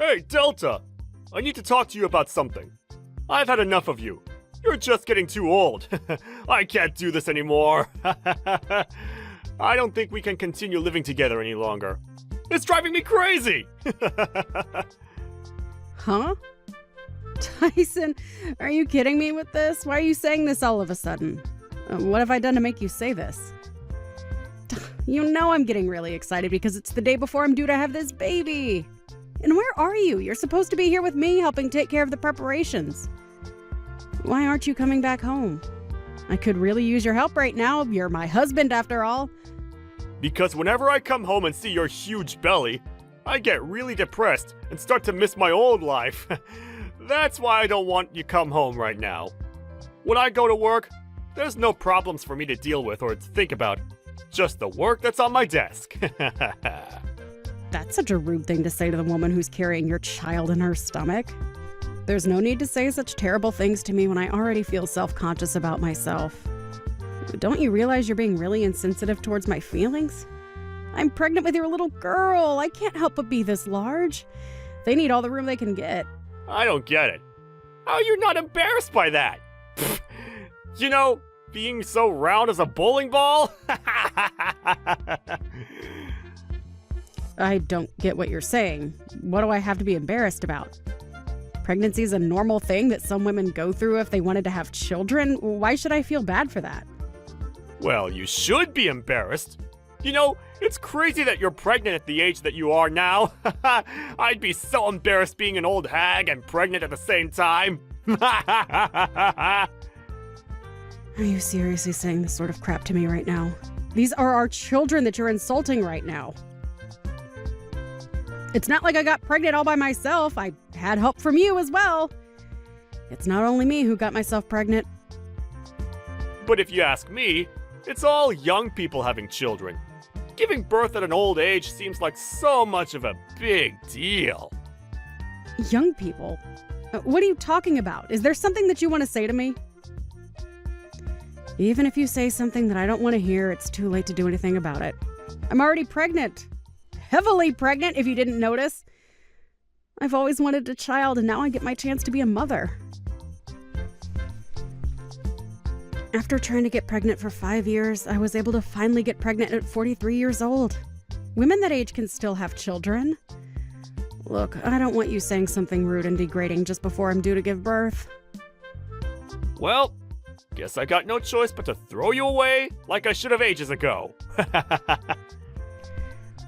Hey, Delta! I need to talk to you about something. I've had enough of you. You're just getting too old. I can't do this anymore. I don't think we can continue living together any longer. It's driving me crazy! Huh? Tyson, are you kidding me with this? Why are you saying this all of a sudden? What have I done to make you say this? You know I'm getting really excited because it's the day before I'm due to have this baby. And where are you? You're supposed to be here with me helping take care of the preparations. Why aren't you coming back home? I could really use your help right now. You're my husband after all. Because whenever I come home and see your huge belly, I get really depressed and start to miss my old life. That's why I don't want you come home right now. When I go to work, there's no problems for me to deal with or to think about. Just the work that's on my desk. That's such a rude thing to say to the woman who's carrying your child in her stomach. There's no need to say such terrible things to me when I already feel self-conscious about myself. Don't you realize you're being really insensitive towards my feelings? I'm pregnant with your little girl. I can't help but be this large. They need all the room they can get. I don't get it. How are you not embarrassed by that? You know, being so round as a bowling ball? I don't get what you're saying. What do I have to be embarrassed about? Pregnancy is a normal thing that some women go through if they wanted to have children. Why should I feel bad for that? Well, you should be embarrassed. You know, it's crazy that you're pregnant at the age that you are now. I'd be so embarrassed being an old hag and pregnant at the same time. Are you seriously saying this sort of crap to me right now? These are our children that you're insulting right now. It's not like I got pregnant all by myself. I had help from you as well. It's not only me who got myself pregnant. But if you ask me, it's all young people having children. Giving birth at an old age seems like so much of a big deal. Young people? What are you talking about? Is there something that you want to say to me? Even if you say something that I don't want to hear, it's too late to do anything about it. I'm already pregnant. Heavily pregnant, if you didn't notice. I've always wanted a child, and now I get my chance to be a mother. After trying to get pregnant for 5 years, I was able to finally get pregnant at 43 years old. Women that age can still have children. Look, I don't want you saying something rude and degrading just before I'm due to give birth. Well, guess I got no choice but to throw you away like I should have ages ago.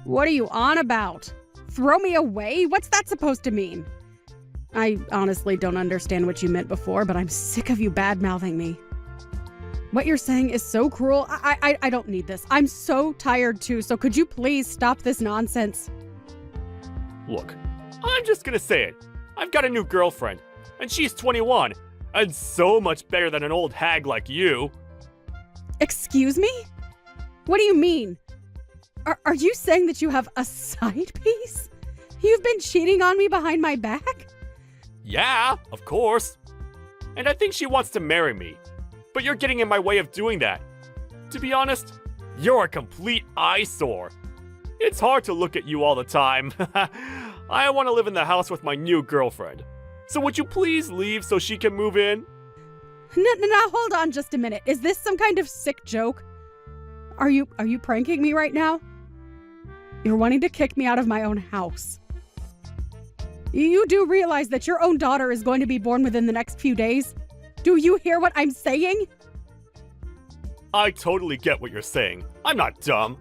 What are you on about? Throw me away? What's that supposed to mean? I honestly don't understand what you meant before, but I'm sick of you bad-mouthing me. What you're saying is so cruel. I don't need this. I'm so tired too, so could you please stop this nonsense? Look, I'm just gonna say it. I've got a new girlfriend, and she's 21, and so much better than an old hag like you. Excuse me? What do you mean? Are you saying that you have a side piece? You've been cheating on me behind my back? Yeah, of course. And I think she wants to marry me. But you're getting in my way of doing that. To be honest, you're a complete eyesore. It's hard to look at you all the time. I want to live in the house with my new girlfriend. So would you please leave so she can move in? No, hold on just a minute. Is this some kind of sick joke? Are you pranking me right now? You're wanting to kick me out of my own house. You do realize that your own daughter is going to be born within the next few days? Do you hear what I'm saying? I totally get what you're saying. I'm not dumb.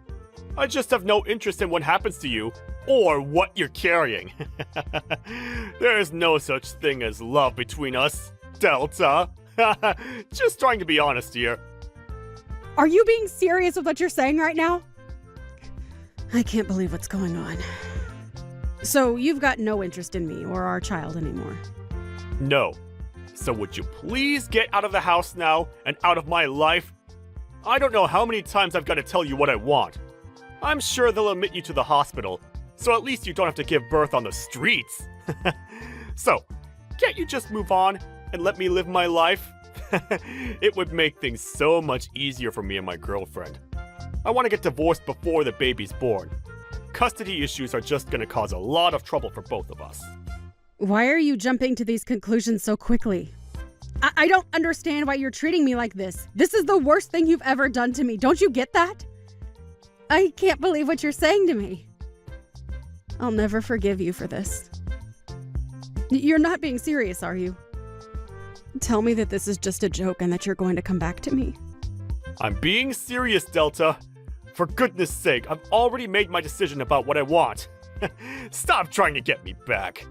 I just have no interest in what happens to you or what you're carrying. There is no such thing as love between us, Delta. Just trying to be honest here. Are you being serious with what you're saying right now? I can't believe what's going on. So you've got no interest in me or our child anymore? No. So would you please get out of the house now and out of my life? I don't know how many times I've got to tell you what I want. I'm sure they'll admit you to the hospital, so at least you don't have to give birth on the streets. So, can't you just move on and let me live my life? It would make things so much easier for me and my girlfriend. I want to get divorced before the baby's born. Custody issues are just going to cause a lot of trouble for both of us. Why are you jumping to these conclusions so quickly? I don't understand why you're treating me like this. This is the worst thing you've ever done to me. Don't you get that? I can't believe what you're saying to me. I'll never forgive you for this. You're not being serious, are you? Tell me that this is just a joke and that you're going to come back to me. I'm being serious, Delta. For goodness sake, I've already made my decision about what I want. Stop trying to get me back.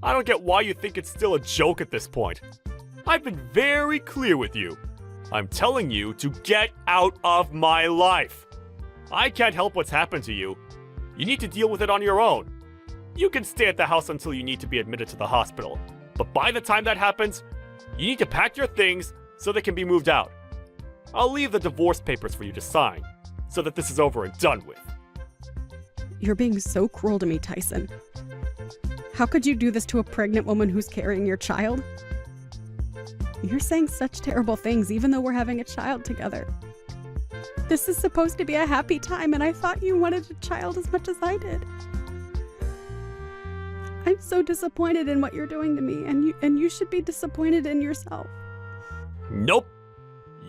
I don't get why you think it's still a joke at this point. I've been very clear with you. I'm telling you to get out of my life. I can't help what's happened to you. You need to deal with it on your own. You can stay at the house until you need to be admitted to the hospital. But by the time that happens, you need to pack your things so they can be moved out. I'll leave the divorce papers for you to sign, so that this is over and done with. You're being so cruel to me, Tyson. How could you do this to a pregnant woman who's carrying your child? You're saying such terrible things even though we're having a child together. This is supposed to be a happy time, and I thought you wanted a child as much as I did. I'm so disappointed in what you're doing to me, and you should be disappointed in yourself. Nope.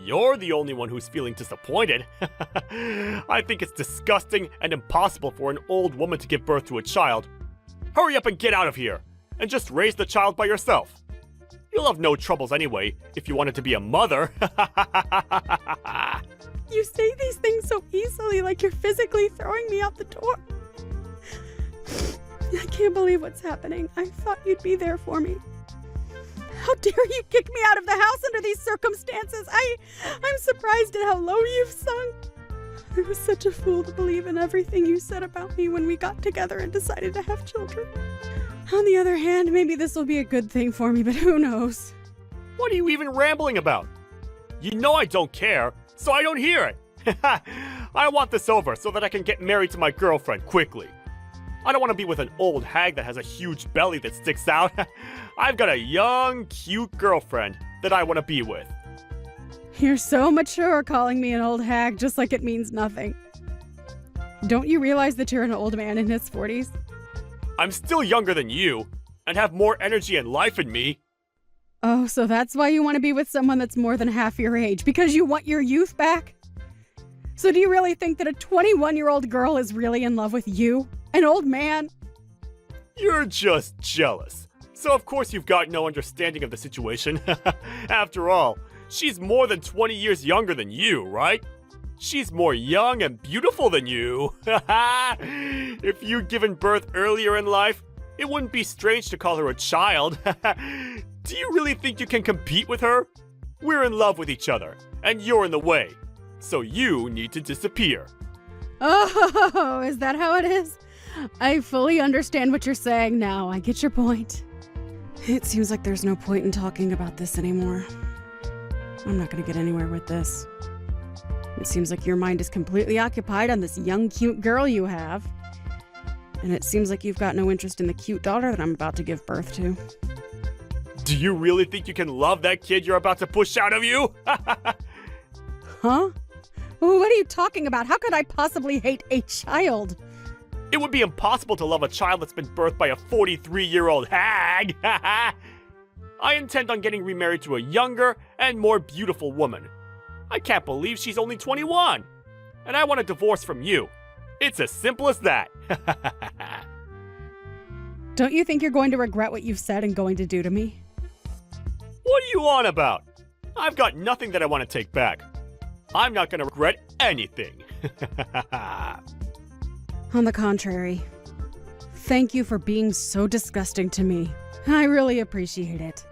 You're the only one who's feeling disappointed. I think it's disgusting and impossible for an old woman to give birth to a child. Hurry up and get out of here, and just raise the child by yourself. You'll have no troubles anyway, if you wanted to be a mother. You say these things so easily, like you're physically throwing me out the door. I can't believe what's happening. I thought you'd be there for me. How dare you kick me out of the house under these circumstances? I'm surprised at how low you've sunk. I was such a fool to believe in everything you said about me when we got together and decided to have children. On the other hand, maybe this will be a good thing for me, but who knows? What are you even rambling about? You know I don't care, so I don't hear it. I want this over so that I can get married to my girlfriend quickly. I don't want to be with an old hag that has a huge belly that sticks out. I've got a young, cute girlfriend that I want to be with. You're so mature calling me an old hag just like it means nothing. Don't you realize that you're an old man in his 40s? I'm still younger than you, and have more energy and life in me. Oh, so that's why you want to be with someone that's more than half your age, because you want your youth back? So do you really think that a 21-year-old girl is really in love with you, an old man? You're just jealous. So of course you've got no understanding of the situation. After all, she's more than 20 years younger than you, right? She's more young and beautiful than you. If you'd given birth earlier in life, it wouldn't be strange to call her a child. Do you really think you can compete with her? We're in love with each other, and you're in the way. So you need to disappear. Oh, is that how it is? I fully understand what you're saying now. I get your point. It seems like there's no point in talking about this anymore. I'm not going to get anywhere with this. It seems like your mind is completely occupied on this young, cute girl you have. And it seems like you've got no interest in the cute daughter that I'm about to give birth to. Do you really think you can love that kid you're about to push out of you? Huh? What are you talking about? How could I possibly hate a child? It would be impossible to love a child that's been birthed by a 43-year-old hag. I intend on getting remarried to a younger and more beautiful woman. I can't believe she's only 21. And I want a divorce from you. It's as simple as that. Don't you think you're going to regret what you've said and going to do to me? What are you on about? I've got nothing that I want to take back. I'm not going to regret anything. On the contrary, thank you for being so disgusting to me. I really appreciate it.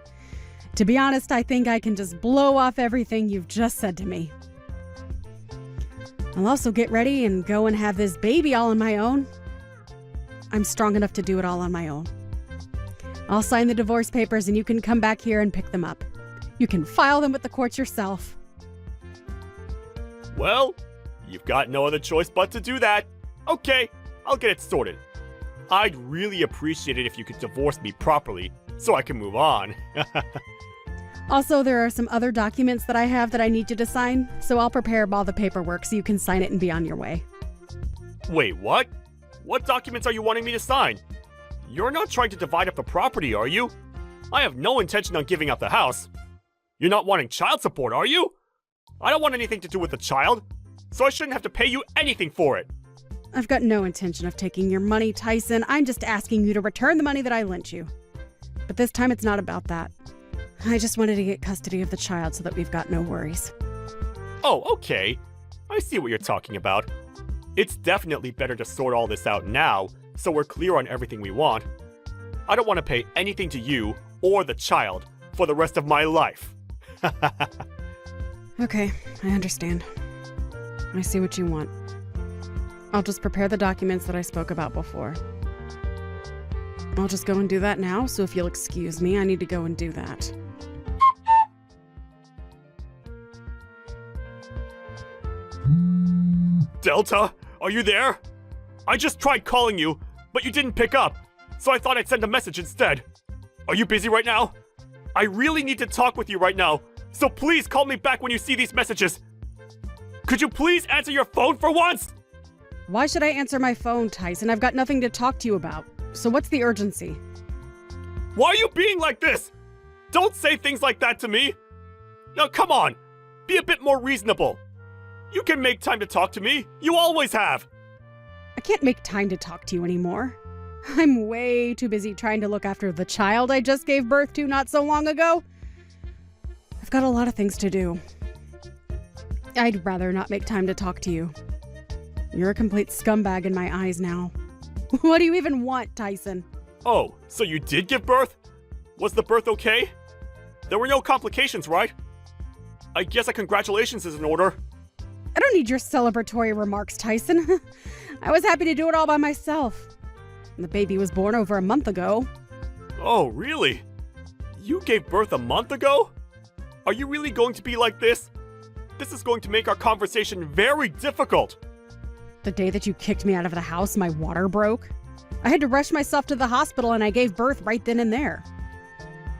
To be honest, I think I can just blow off everything you've just said to me. I'll also get ready and go and have this baby all on my own. I'm strong enough to do it all on my own. I'll sign the divorce papers and you can come back here and pick them up. You can file them with the courts yourself. Well, you've got no other choice but to do that. Okay, I'll get it sorted. I'd really appreciate it if you could divorce me properly so I can move on. Also, there are some other documents that I have that I need you to sign, so I'll prepare all the paperwork so you can sign it and be on your way. Wait, what? What documents are you wanting me to sign? You're not trying to divide up the property, are you? I have no intention on giving up the house. You're not wanting child support, are you? I don't want anything to do with the child, so I shouldn't have to pay you anything for it. I've got no intention of taking your money, Tyson. I'm just asking you to return the money that I lent you. But this time it's not about that. I just wanted to get custody of the child so that we've got no worries. Oh, okay. I see what you're talking about. It's definitely better to sort all this out now, so we're clear on everything we want. I don't want to pay anything to you or the child for the rest of my life. Okay, I understand. I see what you want. I'll just prepare the documents that I spoke about before. I'll just go and do that now, so if you'll excuse me, I need to go and do that. Delta, are you there? I just tried calling you, but you didn't pick up, so I thought I'd send a message instead. Are you busy right now? I really need to talk with you right now, so please call me back when you see these messages. Could you please answer your phone for once? Why should I answer my phone, Tyson? I've got nothing to talk to you about. So what's the urgency? Why are you being like this? Don't say things like that to me. Now, come on. Be a bit more reasonable. You can make time to talk to me. You always have. I can't make time to talk to you anymore. I'm way too busy trying to look after the child I just gave birth to not so long ago. I've got a lot of things to do. I'd rather not make time to talk to you. You're a complete scumbag in my eyes now. What do you even want, Tyson? Oh, so you did give birth? Was the birth okay? There were no complications, right? I guess a congratulations is in order. I don't need your celebratory remarks, Tyson. I was happy to do it all by myself. The baby was born over a month ago. Oh, really? You gave birth a month ago? Are you really going to be like this? This is going to make our conversation very difficult. The day that you kicked me out of the house, my water broke. I had to rush myself to the hospital and I gave birth right then and there.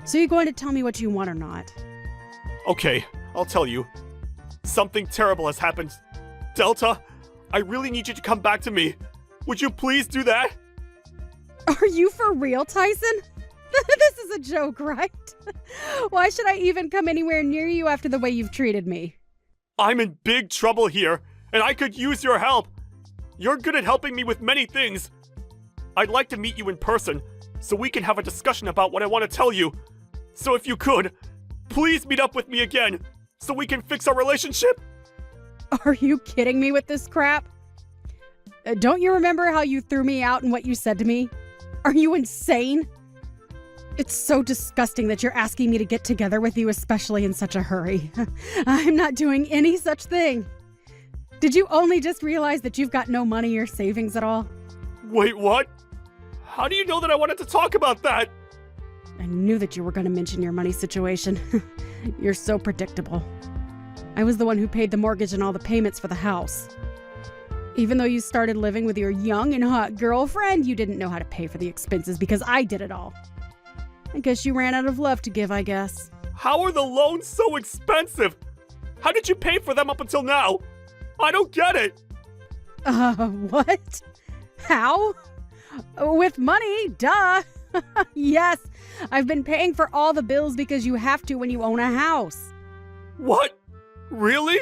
So you're going to tell me what you want or not? Okay, I'll tell you. Something terrible has happened. Delta, I really need you to come back to me. Would you please do that? Are you for real, Tyson? This is a joke, right? Why should I even come anywhere near you after the way you've treated me? I'm in big trouble here, and I could use your help. You're good at helping me with many things. I'd like to meet you in person, so we can have a discussion about what I want to tell you. So if you could, please meet up with me again, so we can fix our relationship. Are you kidding me with this crap? Don't you remember how you threw me out and what you said to me? Are you insane? It's so disgusting that you're asking me to get together with you, especially in such a hurry. I'm not doing any such thing. Did you only just realize that you've got no money or savings at all? Wait, what? How do you know that I wanted to talk about that? I knew that you were going to mention your money situation. You're so predictable. I was the one who paid the mortgage and all the payments for the house. Even though you started living with your young and hot girlfriend, you didn't know how to pay for the expenses because I did it all. I guess you ran out of love to give, I guess. How are the loans so expensive? How did you pay for them up until now? I don't get it. What? How? With money, duh. Yes, I've been paying for all the bills because you have to when you own a house. What? Really?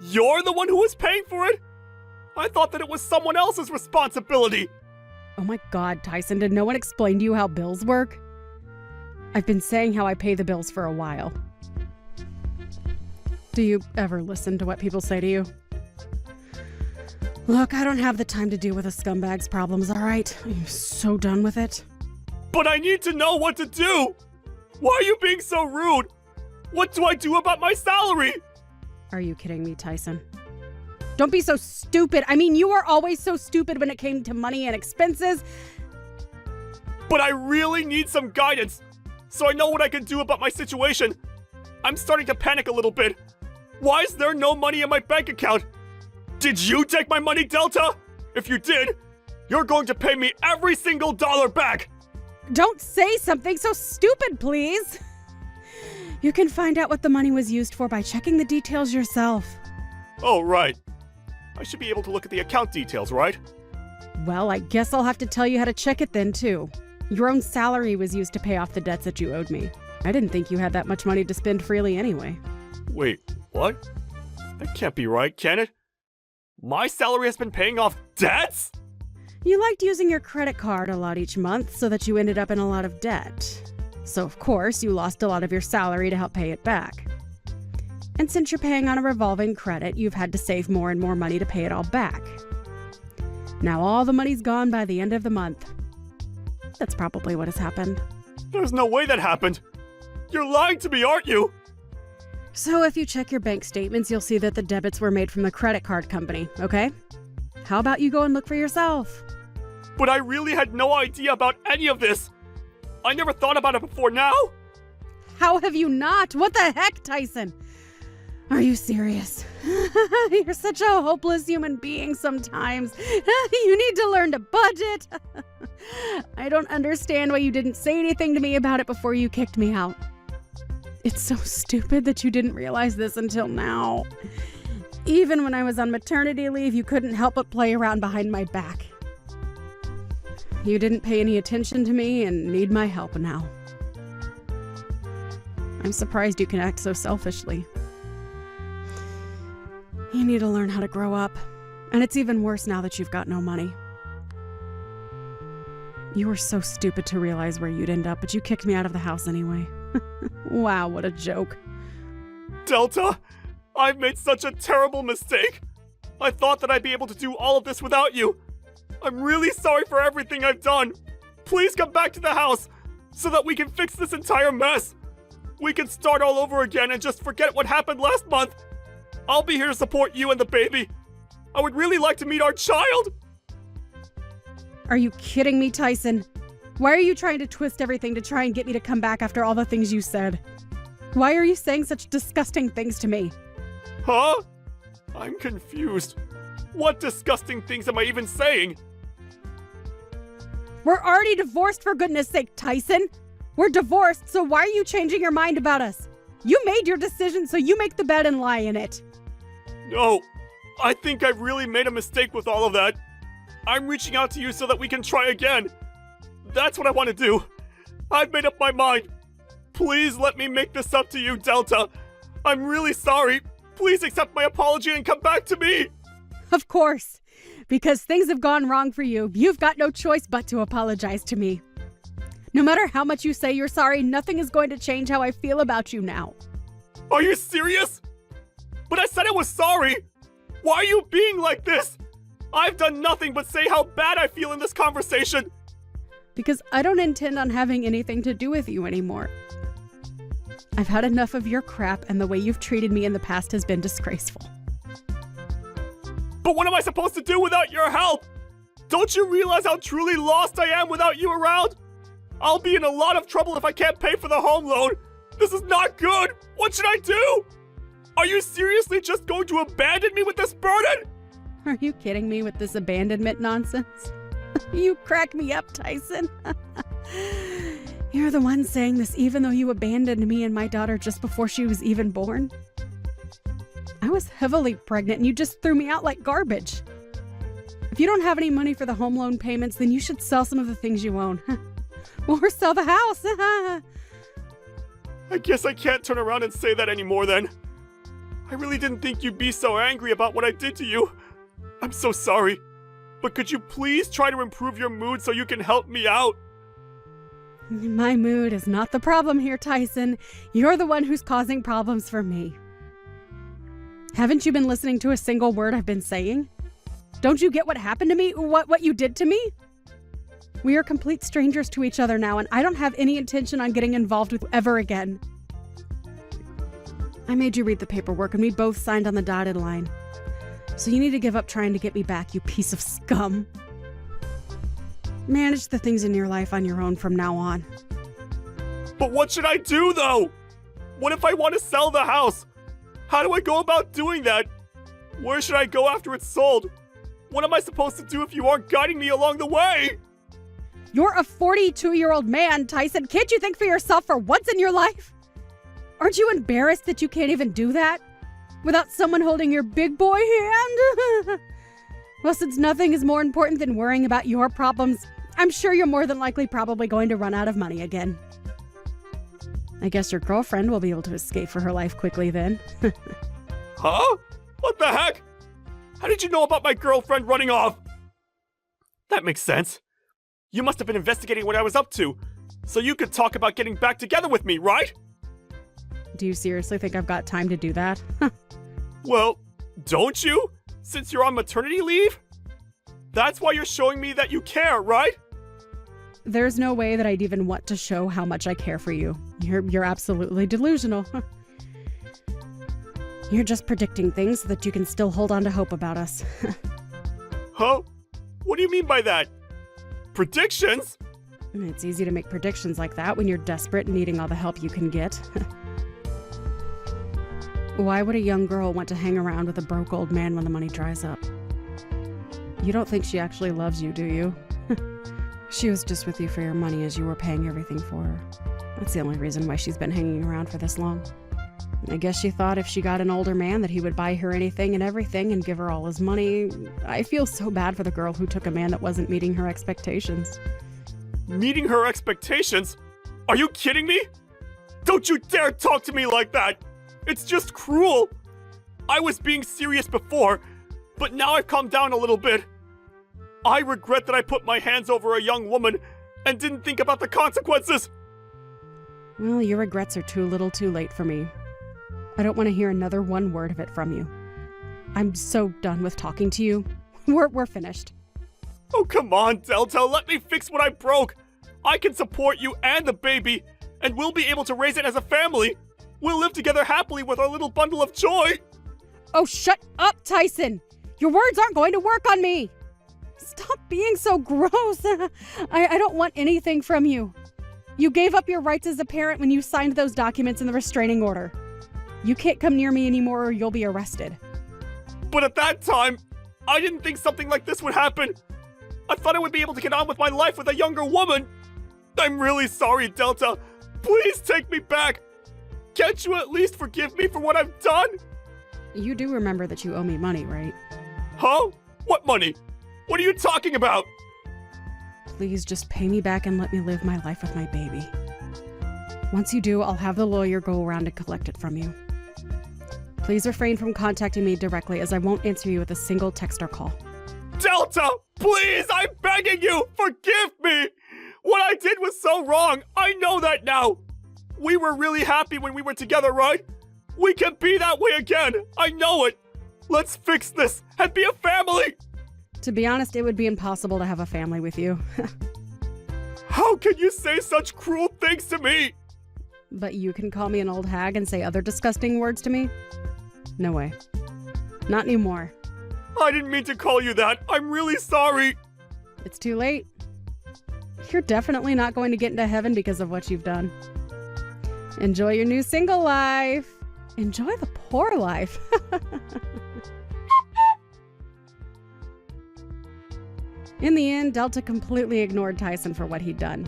You're the one who was paying for it? I thought that it was someone else's responsibility. Oh my God, Tyson, did no one explain to you how bills work? I've been saying how I pay the bills for a while. Do you ever listen to what people say to you? Look, I don't have the time to deal with a scumbag's problems, all right? I'm so done with it. But I need to know what to do. Why are you being so rude? What do I do about my salary? Are you kidding me, Tyson? Don't be so stupid. I mean, you were always so stupid when it came to money and expenses. But I really need some guidance, so I know what I can do about my situation. I'm starting to panic a little bit. Why is there no money in my bank account? Did you take my money, Delta? If you did, you're going to pay me every single dollar back. Don't say something so stupid, please. You can find out what the money was used for by checking the details yourself. Oh, right. I should be able to look at the account details, right? Well, I guess I'll have to tell you how to check it then, too. Your own salary was used to pay off the debts that you owed me. I didn't think you had that much money to spend freely anyway. Wait, what? That can't be right, can it? My salary has been paying off debts? You liked using your credit card a lot each month so that you ended up in a lot of debt. So, of course, you lost a lot of your salary to help pay it back. And since you're paying on a revolving credit, you've had to save more and more money to pay it all back. Now all the money's gone by the end of the month. That's probably what has happened. There's no way that happened. You're lying to me, aren't you? So if you check your bank statements, you'll see that the debits were made from the credit card company, okay? How about you go and look for yourself? But I really had no idea about any of this. I never thought about it before now. How have you not? What the heck, Tyson? Are you serious? You're such a hopeless human being sometimes. You need to learn to budget. I don't understand why you didn't say anything to me about it before you kicked me out. It's so stupid that you didn't realize this until now. Even when I was on maternity leave, you couldn't help but play around behind my back. You didn't pay any attention to me and need my help now. I'm surprised you can act so selfishly. You need to learn how to grow up. And it's even worse now that you've got no money. You were so stupid to realize where you'd end up, but you kicked me out of the house anyway. Wow, what a joke. Delta, I've made such a terrible mistake. I thought that I'd be able to do all of this without you. I'm really sorry for everything I've done. Please come back to the house so that we can fix this entire mess. We can start all over again and just forget what happened last month. I'll be here to support you and the baby. I would really like to meet our child. Are you kidding me, Tyson? Why are you trying to twist everything to try and get me to come back after all the things you said? Why are you saying such disgusting things to me? Huh? I'm confused. What disgusting things am I even saying? We're already divorced, for goodness sake, Tyson. We're divorced, so why are you changing your mind about us? You made your decision, so you make the bed and lie in it. No, I think I've really made a mistake with all of that. I'm reaching out to you so that we can try again. That's what I want to do. I've made up my mind. Please let me make this up to you, Delta. I'm really sorry. Please accept my apology and come back to me. Of course. Because things have gone wrong for you. You've got no choice but to apologize to me. No matter how much you say you're sorry, nothing is going to change how I feel about you now. Are you serious? But I said I was sorry. Why are you being like this? I've done nothing but say how bad I feel in this conversation. Because I don't intend on having anything to do with you anymore. I've had enough of your crap, and the way you've treated me in the past has been disgraceful. But what am I supposed to do without your help? Don't you realize how truly lost I am without you around? I'll be in a lot of trouble if I can't pay for the home loan. This is not good. What should I do? Are you seriously just going to abandon me with this burden? Are you kidding me with this abandonment nonsense? You crack me up, Tyson. You're the one saying this even though you abandoned me and my daughter just before she was even born. I was heavily pregnant and you just threw me out like garbage. If you don't have any money for the home loan payments, then you should sell some of the things you own. Or sell the house. I guess I can't turn around and say that anymore then. I really didn't think you'd be so angry about what I did to you. I'm so sorry. But could you please try to improve your mood so you can help me out? My mood is not the problem here, Tyson. You're the one who's causing problems for me. Haven't you been listening to a single word I've been saying? Don't you get what happened to me? What you did to me? We are complete strangers to each other now, and I don't have any intention on getting involved with you ever again. I made you read the paperwork, and we both signed on the dotted line. So you need to give up trying to get me back, you piece of scum. Manage the things in your life on your own from now on. But what should I do, though? What if I want to sell the house? How do I go about doing that? Where should I go after it's sold? What am I supposed to do if you aren't guiding me along the way? You're a 42-year-old man, Tyson. Can't you think for yourself for once in your life? Aren't you embarrassed that you can't even do that? Without someone holding your big boy hand? Well, since nothing is more important than worrying about your problems, I'm sure you're more than likely probably going to run out of money again. I guess your girlfriend will be able to escape for her life quickly then. Huh? What the heck? How did you know about my girlfriend running off? That makes sense. You must have been investigating what I was up to, so you could talk about getting back together with me, right? Do you seriously think I've got time to do that? Well, don't you? Since you're on maternity leave? That's why you're showing me that you care, right? There's no way that I'd even want to show how much I care for you. You're absolutely delusional. You're just predicting things so that you can still hold on to hope about us. Huh? What do you mean by that? Predictions? It's easy to make predictions like that when you're desperate and needing all the help you can get. Why would a young girl want to hang around with a broke old man when the money dries up? You don't think she actually loves you, do you? She was just with you for your money as you were paying everything for her. That's the only reason why she's been hanging around for this long. I guess she thought if she got an older man that he would buy her anything and everything and give her all his money. I feel so bad for the girl who took a man that wasn't meeting her expectations. Meeting her expectations? Are you kidding me? Don't you dare talk to me like that! It's just cruel! I was being serious before, but now I've calmed down a little bit. I regret that I put my hands over a young woman and didn't think about the consequences! Well, your regrets are too little too late for me. I don't want to hear another one word of it from you. I'm so done with talking to you. We're finished. Oh, come on, Delta, let me fix what I broke! I can support you and the baby, and we'll be able to raise it as a family! We'll live together happily with our little bundle of joy! Oh, shut up, Tyson! Your words aren't going to work on me! Stop being so gross! I don't want anything from you. You gave up your rights as a parent when you signed those documents in the restraining order. You can't come near me anymore or you'll be arrested. But at that time, I didn't think something like this would happen. I thought I would be able to get on with my life with a younger woman. I'm really sorry, Delta. Please take me back. Can't you at least forgive me for what I've done? You do remember that you owe me money, right? Huh? What money? What are you talking about? Please just pay me back and let me live my life with my baby. Once you do, I'll have the lawyer go around and collect it from you. Please refrain from contacting me directly as I won't answer you with a single text or call. Delta, please, I'm begging you, forgive me. What I did was so wrong. I know that now. We were really happy when we were together, right? We can be that way again. I know it. Let's fix this and be a family. To be honest, it would be impossible to have a family with you. How can you say such cruel things to me? But you can call me an old hag and say other disgusting words to me? No way. Not anymore. I didn't mean to call you that. I'm really sorry. It's too late. You're definitely not going to get into heaven because of what you've done. Enjoy your new single life. Enjoy the poor life. In the end, Delta completely ignored Tyson for what he'd done.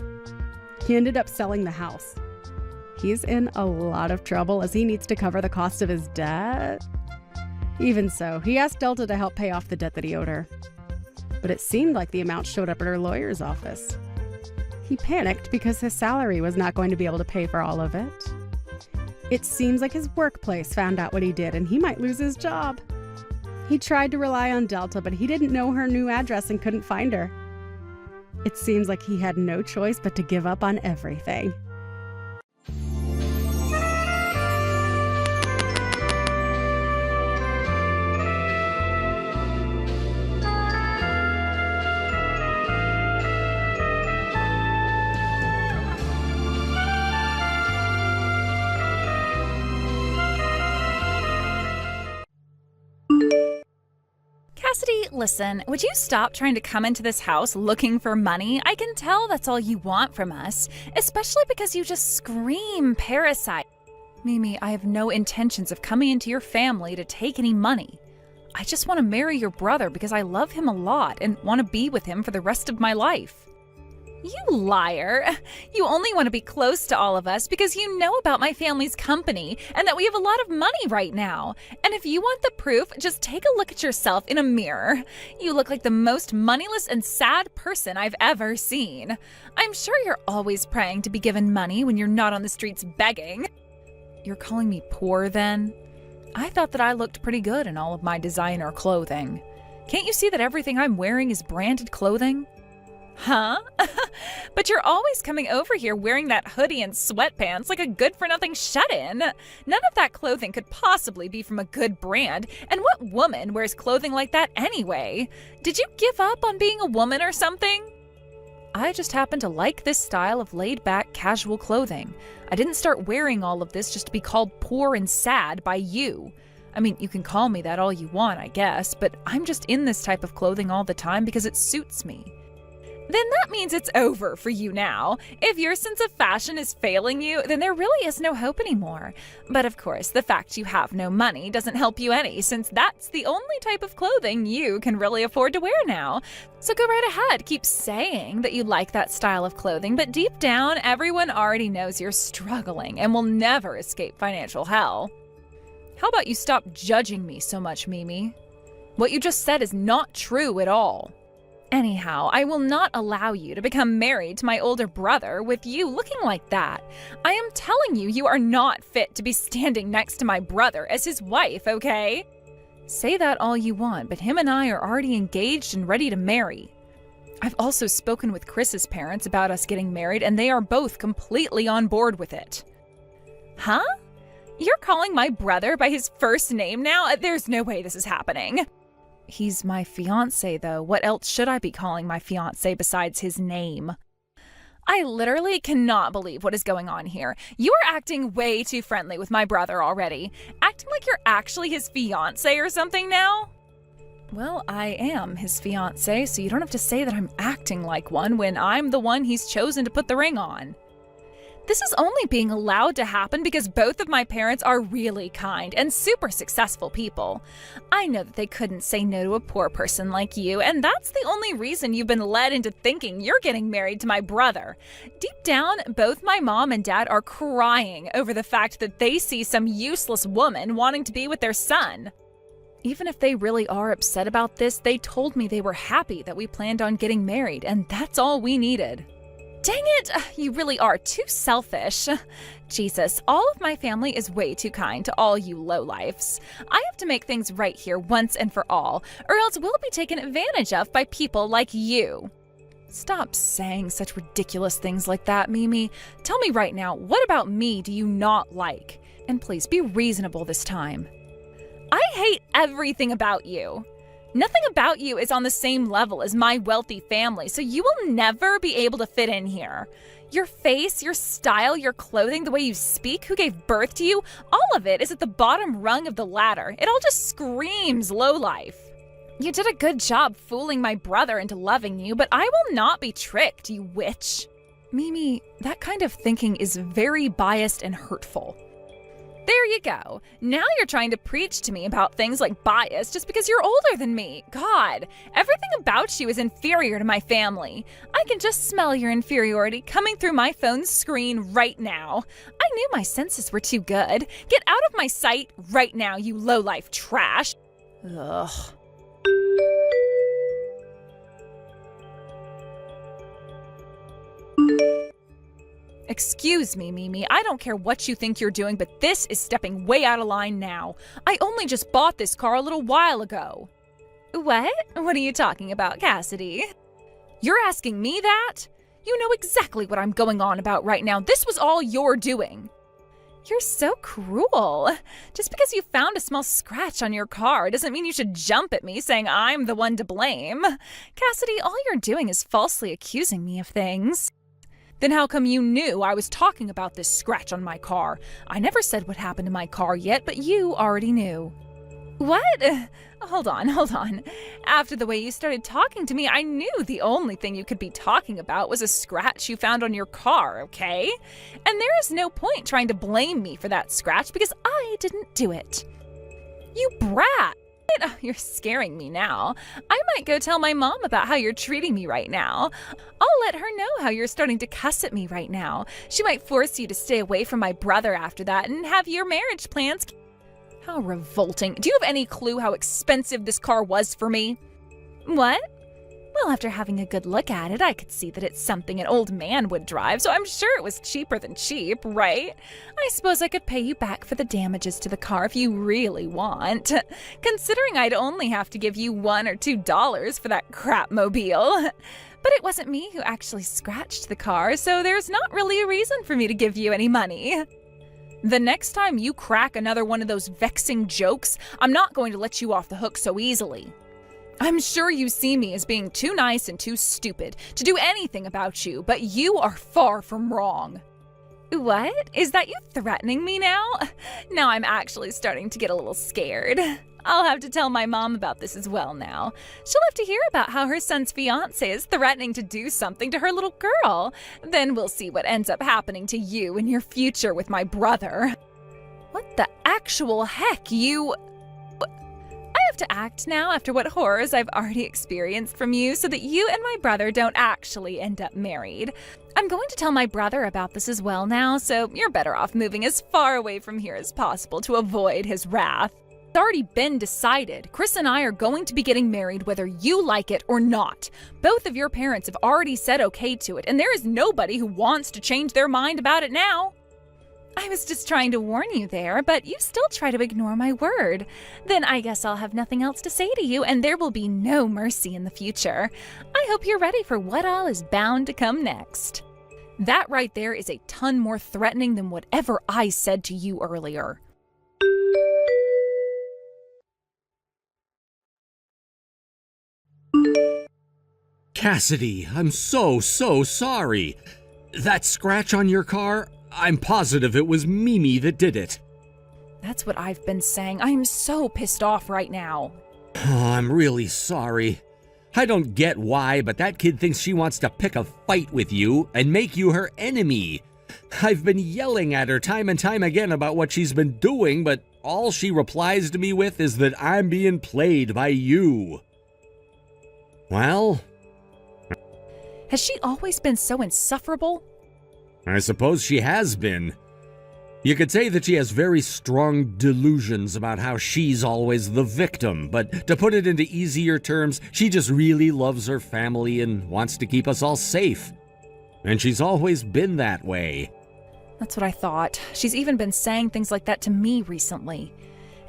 He ended up selling the house. He's in a lot of trouble as he needs to cover the cost of his debt. Even so, he asked Delta to help pay off the debt that he owed her. But it seemed like the amount showed up at her lawyer's office. He panicked because his salary was not going to be able to pay for all of it. It seems like his workplace found out what he did and he might lose his job. He tried to rely on Delta, but he didn't know her new address and couldn't find her. It seems like he had no choice but to give up on everything. Cassidy, listen, would you stop trying to come into this house looking for money? I can tell that's all you want from us, especially because you just scream parasite. Mimi, I have no intentions of coming into your family to take any money. I just want to marry your brother because I love him a lot and want to be with him for the rest of my life. You liar. You only want to be close to all of us because you know about my family's company and that we have a lot of money right now. And if you want the proof, just take a look at yourself in a mirror. You look like the most moneyless and sad person I've ever seen. I'm sure you're always praying to be given money when you're not on the streets begging. You're calling me poor then? I thought that I looked pretty good in all of my designer clothing. Can't you see that everything I'm wearing is branded clothing? Huh? But you're always coming over here wearing that hoodie and sweatpants like a good-for-nothing shut-in. None of that clothing could possibly be from a good brand, and what woman wears clothing like that anyway? Did you give up on being a woman or something? I just happen to like this style of laid-back, casual clothing. I didn't start wearing all of this just to be called poor and sad by you. I mean, you can call me that all you want, I guess, but I'm just in this type of clothing all the time because it suits me. Then that means it's over for you now. If your sense of fashion is failing you, then there really is no hope anymore. But of course, the fact you have no money doesn't help you any, since that's the only type of clothing you can really afford to wear now. So go right ahead, keep saying that you like that style of clothing, but deep down, everyone already knows you're struggling and will never escape financial hell. How about you stop judging me so much, Mimi? What you just said is not true at all. Anyhow, I will not allow you to become married to my older brother with you looking like that. I am telling you, you are not fit to be standing next to my brother as his wife, okay? Say that all you want, but him and I are already engaged and ready to marry. I've also spoken with Chris's parents about us getting married, and they are both completely on board with it. Huh? You're calling my brother by his first name now? There's no way this is happening. He's my fiancé, though. What else should I be calling my fiancé besides his name? I literally cannot believe what is going on here. You are acting way too friendly with my brother already. Acting like you're actually his fiancé or something now? Well, I am his fiancé, so you don't have to say that I'm acting like one when I'm the one he's chosen to put the ring on. This is only being allowed to happen because both of my parents are really kind and super successful people. I know that they couldn't say no to a poor person like you, and that's the only reason you've been led into thinking you're getting married to my brother. Deep down, both my mom and dad are crying over the fact that they see some useless woman wanting to be with their son. Even if they really are upset about this, they told me they were happy that we planned on getting married, and that's all we needed. Dang it! You really are too selfish. Jesus, all of my family is way too kind to all you lowlifes. I have to make things right here once and for all, or else we'll be taken advantage of by people like you. Stop saying such ridiculous things like that, Mimi. Tell me right now, what about me do you not like? And please be reasonable this time. I hate everything about you. Nothing about you is on the same level as my wealthy family, so you will never be able to fit in here. Your face, your style, your clothing, the way you speak, who gave birth to you, all of it is at the bottom rung of the ladder. It all just screams lowlife. You did a good job fooling my brother into loving you, but I will not be tricked, you witch. Mimi, that kind of thinking is very biased and hurtful. There you go. Now you're trying to preach to me about things like bias just because you're older than me. God, everything about you is inferior to my family. I can just smell your inferiority coming through my phone's screen right now. I knew my senses were too good. Get out of my sight right now, you lowlife trash. Ugh. Excuse me, Mimi, I don't care what you think you're doing, but this is stepping way out of line now. I only just bought this car a little while ago. What? What are you talking about, Cassidy? You're asking me that? You know exactly what I'm going on about right now. This was all your doing. You're so cruel. Just because you found a small scratch on your car doesn't mean you should jump at me saying I'm the one to blame. Cassidy, all you're doing is falsely accusing me of things. Then how come you knew I was talking about this scratch on my car? I never said what happened to my car yet, but you already knew. What? Hold on. After the way you started talking to me, I knew the only thing you could be talking about was a scratch you found on your car, okay? And there is no point trying to blame me for that scratch because I didn't do it. You brat! Oh, you're scaring me now. I might go tell my mom about how you're treating me right now. I'll let her know how you're starting to cuss at me right now. She might force you to stay away from my brother after that and have your marriage plans. How revolting. Do you have any clue how expensive this car was for me? What? Well, after having a good look at it, I could see that it's something an old man would drive, so I'm sure it was cheaper than cheap, right? I suppose I could pay you back for the damages to the car if you really want. Considering I'd only have to give you $1 or $2 for that crap mobile. But it wasn't me who actually scratched the car, so there's not really a reason for me to give you any money. The next time you crack another one of those vexing jokes, I'm not going to let you off the hook so easily. I'm sure you see me as being too nice and too stupid to do anything about you, but you are far from wrong. What? Is that you threatening me now? Now I'm actually starting to get a little scared. I'll have to tell my mom about this as well now. She'll have to hear about how her son's fiancé is threatening to do something to her little girl. Then we'll see what ends up happening to you in your future with my brother. What the actual heck, you... I have to act now after what horrors I've already experienced from you so that you and my brother don't actually end up married. I'm going to tell my brother about this as well now, so you're better off moving as far away from here as possible to avoid his wrath. It's already been decided. Chris and I are going to be getting married whether you like it or not. Both of your parents have already said okay to it, and there is nobody who wants to change their mind about it now. I was just trying to warn you there, but you still try to ignore my word. Then I guess I'll have nothing else to say to you, and there will be no mercy in the future. I hope you're ready for what all is bound to come next. That right there is a ton more threatening than whatever I said to you earlier. Cassidy, I'm so sorry. That scratch on your car, I'm positive it was Mimi that did it. That's what I've been saying. I'm so pissed off right now. Oh, I'm really sorry. I don't get why, but that kid thinks she wants to pick a fight with you and make you her enemy. I've been yelling at her time and time again about what she's been doing, but all she replies to me with is that I'm being played by you. Well... Has she always been so insufferable? I suppose she has been. You could say that she has very strong delusions about how she's always the victim, but to put it into easier terms, she just really loves her family and wants to keep us all safe. And she's always been that way. That's what I thought. She's even been saying things like that to me recently.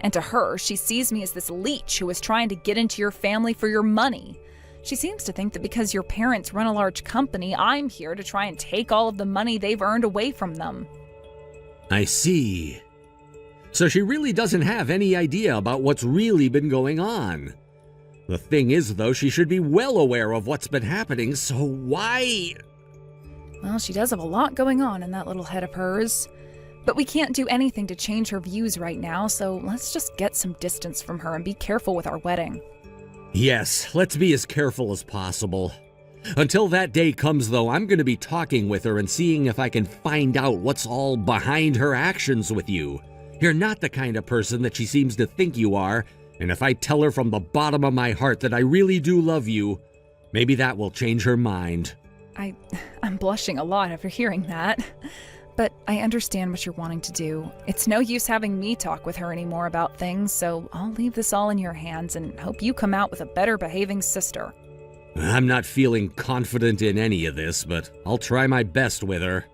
And to her, she sees me as this leech who is trying to get into your family for your money. She seems to think that because your parents run a large company, I'm here to try and take all of the money they've earned away from them. I see. So she really doesn't have any idea about what's really been going on. The thing is, though, she should be well aware of what's been happening, so why... Well, she does have a lot going on in that little head of hers. But we can't do anything to change her views right now, so let's just get some distance from her and be careful with our wedding. Yes, let's be as careful as possible. Until that day comes, though, I'm going to be talking with her and seeing if I can find out what's all behind her actions with you. You're not the kind of person that she seems to think you are, and if I tell her from the bottom of my heart that I really do love you, maybe that will change her mind. I'm blushing a lot after hearing that. But I understand what you're wanting to do. It's no use having me talk with her anymore about things, so I'll leave this all in your hands and hope you come out with a better behaving sister. I'm not feeling confident in any of this, but I'll try my best with her.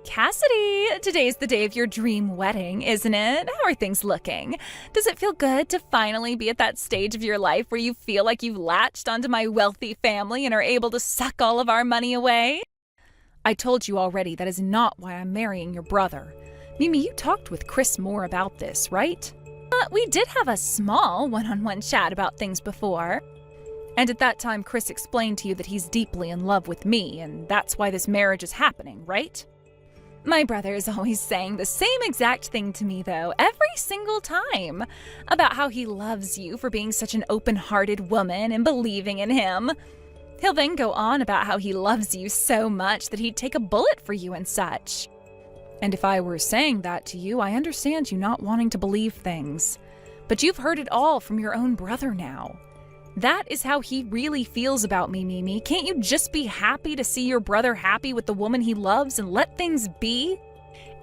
Cassidy, today's the day of your dream wedding, isn't it? How are things looking? Does it feel good to finally be at that stage of your life where you feel like you've latched onto my wealthy family and are able to suck all of our money away? I told you already that is not why I'm marrying your brother. Mimi, you talked with Chris more about this, right? We did have a small one-on-one chat about things before. And at that time, Chris explained to you that he's deeply in love with me, and that's why this marriage is happening, right? My brother is always saying the same exact thing to me, though, every single time, about how he loves you for being such an open-hearted woman and believing in him. He'll then go on about how he loves you so much that he'd take a bullet for you and such. And if I were saying that to you, I understand you not wanting to believe things. But you've heard it all from your own brother now. That is how he really feels about me, Mimi. Can't you just be happy to see your brother happy with the woman he loves and let things be?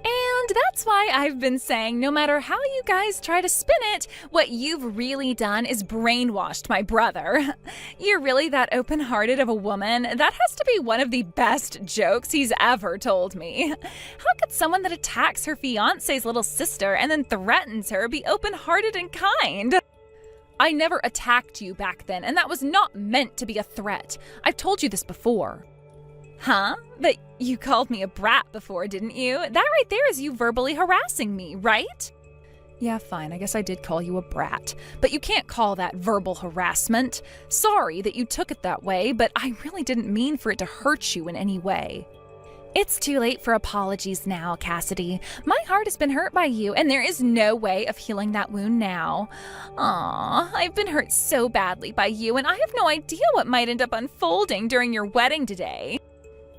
And that's why I've been saying no matter how you guys try to spin it, what you've really done is brainwashed my brother. You're really that open-hearted of a woman. That has to be one of the best jokes he's ever told me. How could someone that attacks her fiancé's little sister and then threatens her be open-hearted and kind? I never attacked you back then, and that was not meant to be a threat. I've told you this before. Huh? But you called me a brat before, didn't you? That right there is you verbally harassing me, right? Yeah, fine, I guess I did call you a brat. But you can't call that verbal harassment. Sorry that you took it that way, but I really didn't mean for it to hurt you in any way. It's too late for apologies now, Cassidy. My heart has been hurt by you, and there is no way of healing that wound now. Aw, I've been hurt so badly by you, and I have no idea what might end up unfolding during your wedding today.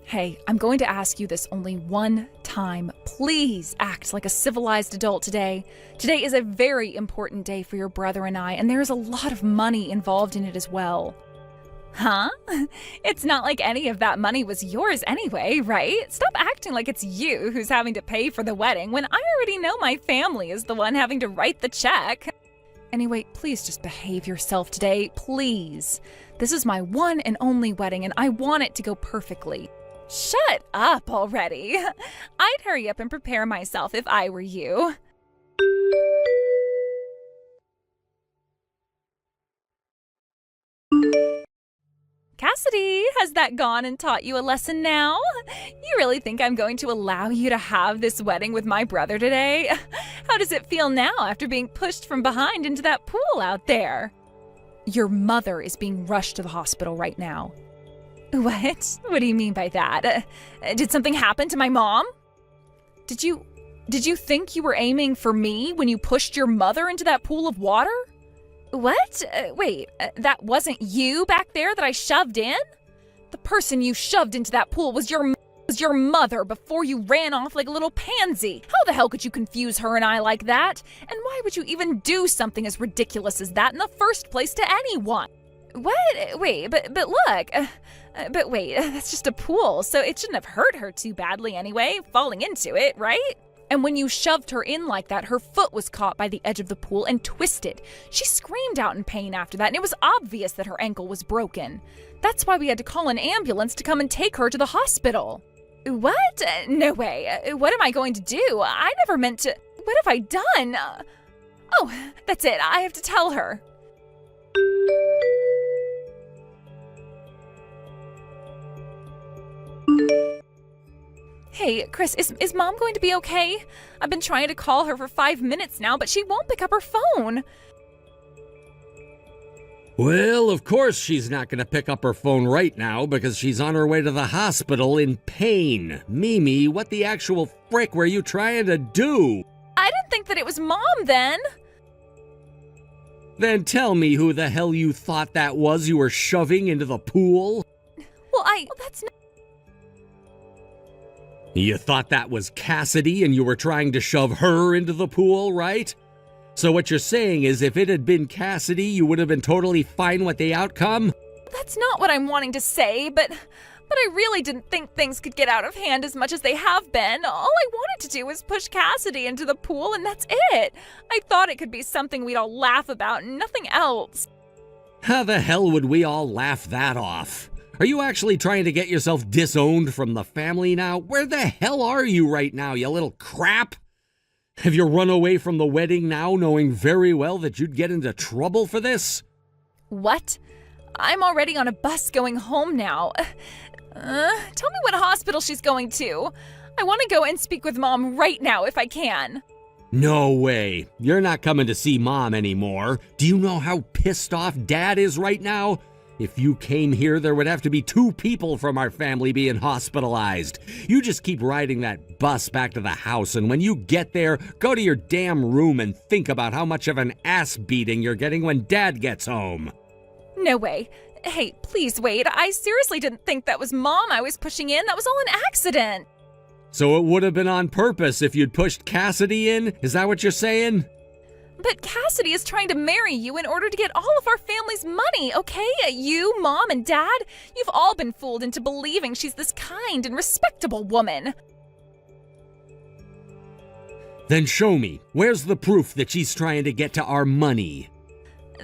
Hey, I'm going to ask you this only one time. Please act like a civilized adult today. Today is a very important day for your brother and I, and there is a lot of money involved in it as well. Huh? It's not like any of that money was yours anyway, right? Stop acting like it's you who's having to pay for the wedding when I already know my family is the one having to write the check. Anyway, please just behave yourself today, please. This is my one and only wedding, and I want it to go perfectly. Shut up already. I'd hurry up and prepare myself if I were you. Cassidy, has that gone and taught you a lesson now? You really think I'm going to allow you to have this wedding with my brother today? How does it feel now after being pushed from behind into that pool out there? Your mother is being rushed to the hospital right now. What? What do you mean by that? Did something happen to my mom? Did you think you were aiming for me when you pushed your mother into that pool of water? What? Wait, that wasn't you back there that I shoved in? The person you shoved into that pool was your mother before you ran off like a little pansy. How the hell could you confuse her and I like that? And why would you even do something as ridiculous as that in the first place to anyone? What? Wait, but look. But wait, that's just a pool, so it shouldn't have hurt her too badly anyway, falling into it, right? And when you shoved her in like that, her foot was caught by the edge of the pool and twisted. She screamed out in pain after that, and it was obvious that her ankle was broken. That's why we had to call an ambulance to come and take her to the hospital. What? No way. What am I going to do? I never meant to. What have I done? Oh, that's it. I have to tell her. Hey, Chris, is Mom going to be okay? I've been trying to call her for 5 minutes now, but she won't pick up her phone. Well, of course she's not going to pick up her phone right now because she's on her way to the hospital in pain. Mimi, what the actual frick were you trying to do? I didn't think that it was Mom then. Then tell me who the hell you thought that was you were shoving into the pool? Well, that's not... You thought that was Cassidy and you were trying to shove her into the pool, right? So what you're saying is if it had been Cassidy, you would have been totally fine with the outcome? That's not what I'm wanting to say, but I really didn't think things could get out of hand as much as they have been. All I wanted to do was push Cassidy into the pool, and that's it. I thought it could be something we'd all laugh about and nothing else. How the hell would we all laugh that off? Are you actually trying to get yourself disowned from the family now? Where the hell are you right now, you little crap? Have you run away from the wedding now, knowing very well that you'd get into trouble for this? What? I'm already on a bus going home now. Tell me what hospital she's going to. I want to go and speak with Mom right now if I can. No way. You're not coming to see Mom anymore. Do you know how pissed off Dad is right now? If you came here, there would have to be 2 people from our family being hospitalized. You just keep riding that bus back to the house, and when you get there, go to your damn room and think about how much of an ass beating you're getting when Dad gets home. No way. Hey, please wait. I seriously didn't think that was Mom I was pushing in. That was all an accident. So it would have been on purpose if you'd pushed Cassidy in? Is that what you're saying? But Cassidy is trying to marry you in order to get all of our family's money, okay? You, Mom, and Dad, you've all been fooled into believing she's this kind and respectable woman. Then show me. Where's the proof that she's trying to get to our money?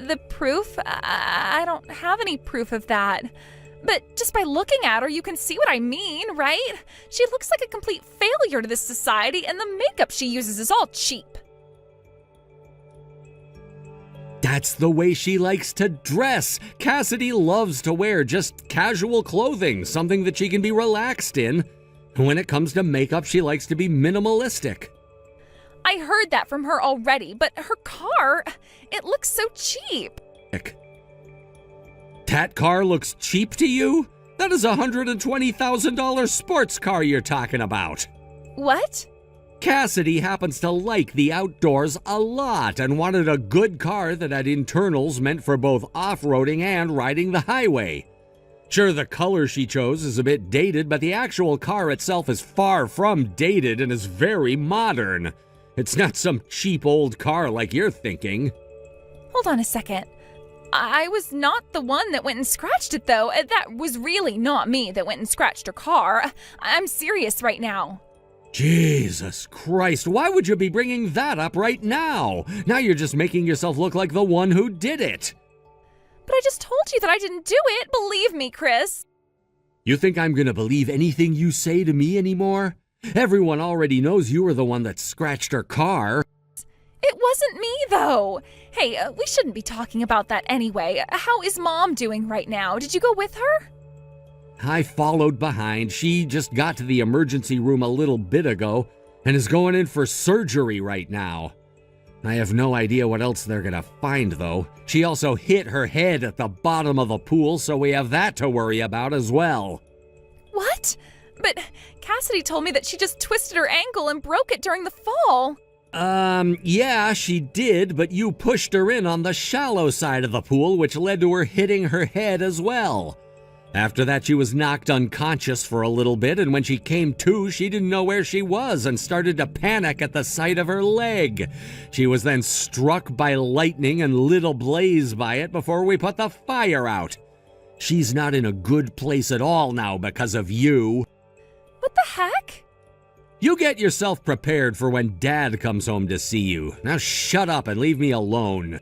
The proof? I don't have any proof of that. But just by looking at her, you can see what I mean, right? She looks like a complete failure to this society, and the makeup she uses is all cheap. That's the way she likes to dress. Cassidy loves to wear just casual clothing, something that she can be relaxed in. When it comes to makeup, she likes to be minimalistic. I heard that from her already, but her car, it looks so cheap. That car looks cheap to you? That is a $120,000 sports car you're talking about. What? Cassidy happens to like the outdoors a lot and wanted a good car that had internals meant for both off-roading and riding the highway. Sure, the color she chose is a bit dated, but the actual car itself is far from dated and is very modern. It's not some cheap old car like you're thinking. Hold on a second. I was not the one that went and scratched it, though. That was really not me that went and scratched her car. I'm serious right now. Jesus Christ, why would you be bringing that up right now? Now you're just making yourself look like the one who did it. But I just told you that I didn't do it. Believe me, Chris. You think I'm gonna believe anything you say to me anymore? Everyone already knows you were the one that scratched her car. It wasn't me, though. Hey, we shouldn't be talking about that anyway. How is Mom doing right now? Did you go with her? I followed behind. She just got to the emergency room a little bit ago and is going in for surgery right now. I have no idea what else they're gonna find, though. She also hit her head at the bottom of the pool, so we have that to worry about as well. What? But Cassidy told me that she just twisted her ankle and broke it during the fall. Yeah, she did, but you pushed her in on the shallow side of the pool, which led to her hitting her head as well. After that, she was knocked unconscious for a little bit, and when she came to, she didn't know where she was and started to panic at the sight of her leg. She was then struck by lightning and lit ablaze by it before we put the fire out. She's not in a good place at all now because of you. What the heck? You get yourself prepared for when Dad comes home to see you. Now shut up and leave me alone.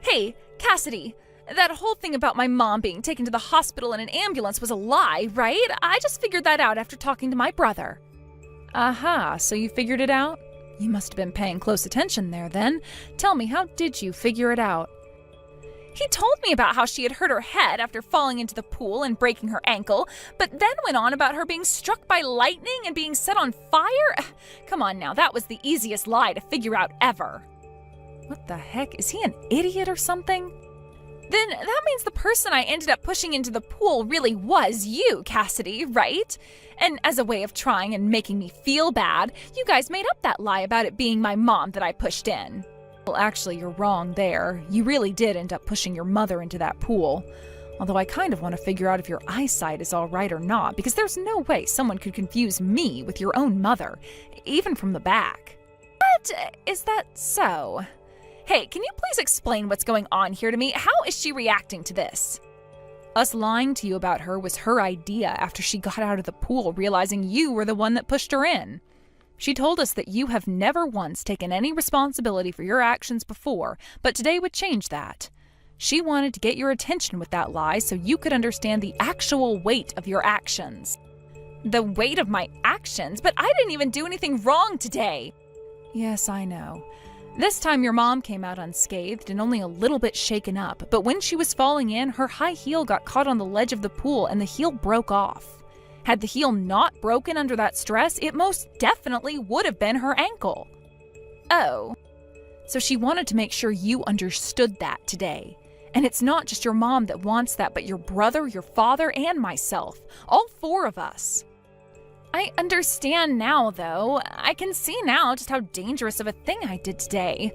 Hey, Cassidy, that whole thing about my mom being taken to the hospital in an ambulance was a lie, right? I just figured that out after talking to my brother. Aha, so you figured it out? You must have been paying close attention there then. Tell me, how did you figure it out? He told me about how she had hurt her head after falling into the pool and breaking her ankle, but then went on about her being struck by lightning and being set on fire. Come on now, that was the easiest lie to figure out ever. What the heck? Is he an idiot or something? Then that means the person I ended up pushing into the pool really was you, Cassidy, right? And as a way of trying and making me feel bad, you guys made up that lie about it being my mom that I pushed in. Well, actually, you're wrong there. You really did end up pushing your mother into that pool. Although I kind of want to figure out if your eyesight is all right or not, because there's no way someone could confuse me with your own mother, even from the back. But is that so? Hey, can you please explain what's going on here to me? How is she reacting to this? Us lying to you about her was her idea after she got out of the pool, realizing you were the one that pushed her in. She told us that you have never once taken any responsibility for your actions before, but today would change that. She wanted to get your attention with that lie so you could understand the actual weight of your actions. The weight of my actions? But I didn't even do anything wrong today. Yes, I know. This time your mom came out unscathed and only a little bit shaken up, but when she was falling in, her high heel got caught on the ledge of the pool and the heel broke off. Had the heel not broken under that stress, it most definitely would have been her ankle. Oh. So she wanted to make sure you understood that today. And it's not just your mom that wants that, but your brother, your father, and myself. All four of us. I understand now, though. I can see now just how dangerous of a thing I did today.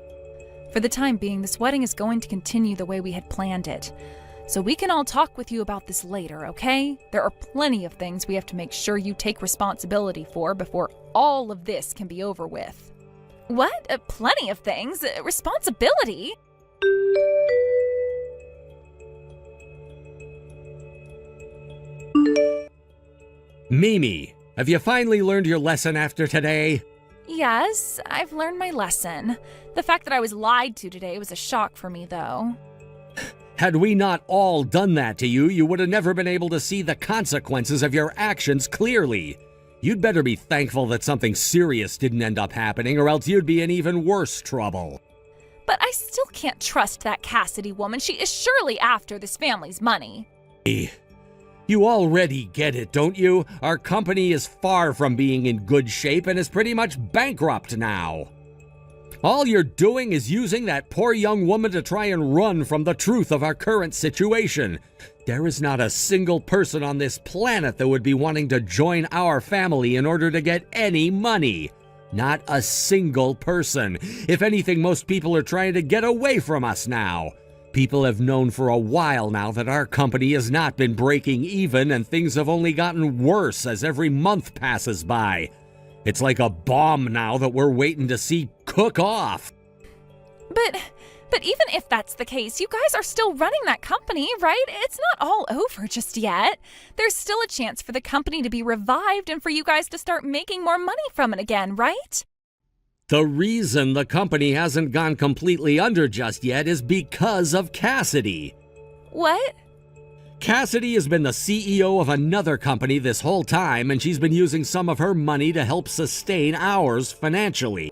For the time being, this wedding is going to continue the way we had planned it. So we can all talk with you about this later, okay? There are plenty of things we have to make sure you take responsibility for before all of this can be over with. What? Plenty of things? Responsibility? Mimi, have you finally learned your lesson after today? Yes, I've learned my lesson. The fact that I was lied to today was a shock for me, though. Had we not all done that to you, you would have never been able to see the consequences of your actions clearly. You'd better be thankful that something serious didn't end up happening, or else you'd be in even worse trouble. But I still can't trust that Cassidy woman. She is surely after this family's money. You already get it, don't you? Our company is far from being in good shape and is pretty much bankrupt now. All you're doing is using that poor young woman to try and run from the truth of our current situation. There is not a single person on this planet that would be wanting to join our family in order to get any money. Not a single person. If anything, most people are trying to get away from us now. People have known for a while now that our company has not been breaking even, and things have only gotten worse as every month passes by. It's like a bomb now that we're waiting to see cook off. But even if that's the case, you guys are still running that company, right? It's not all over just yet. There's still a chance for the company to be revived and for you guys to start making more money from it again, right? The reason the company hasn't gone completely under just yet is because of Cassidy. What? Cassidy has been the CEO of another company this whole time, and she's been using some of her money to help sustain ours financially.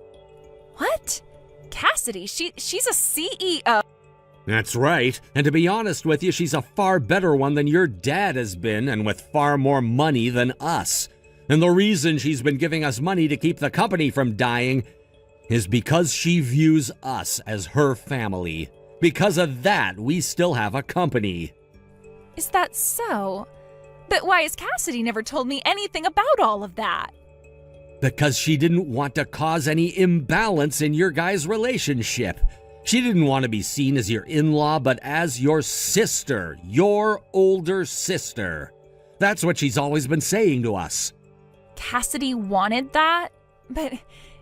What? Cassidy? She's a CEO. That's right, and to be honest with you, she's a far better one than your dad has been, and with far more money than us. And the reason she's been giving us money to keep the company from dying is because she views us as her family. Because of that, we still have a company. Is that so? But why has Cassidy never told me anything about all of that? Because she didn't want to cause any imbalance in your guys' relationship. She didn't want to be seen as your in-law, but as your sister, your older sister. That's what she's always been saying to us. Cassidy wanted that? But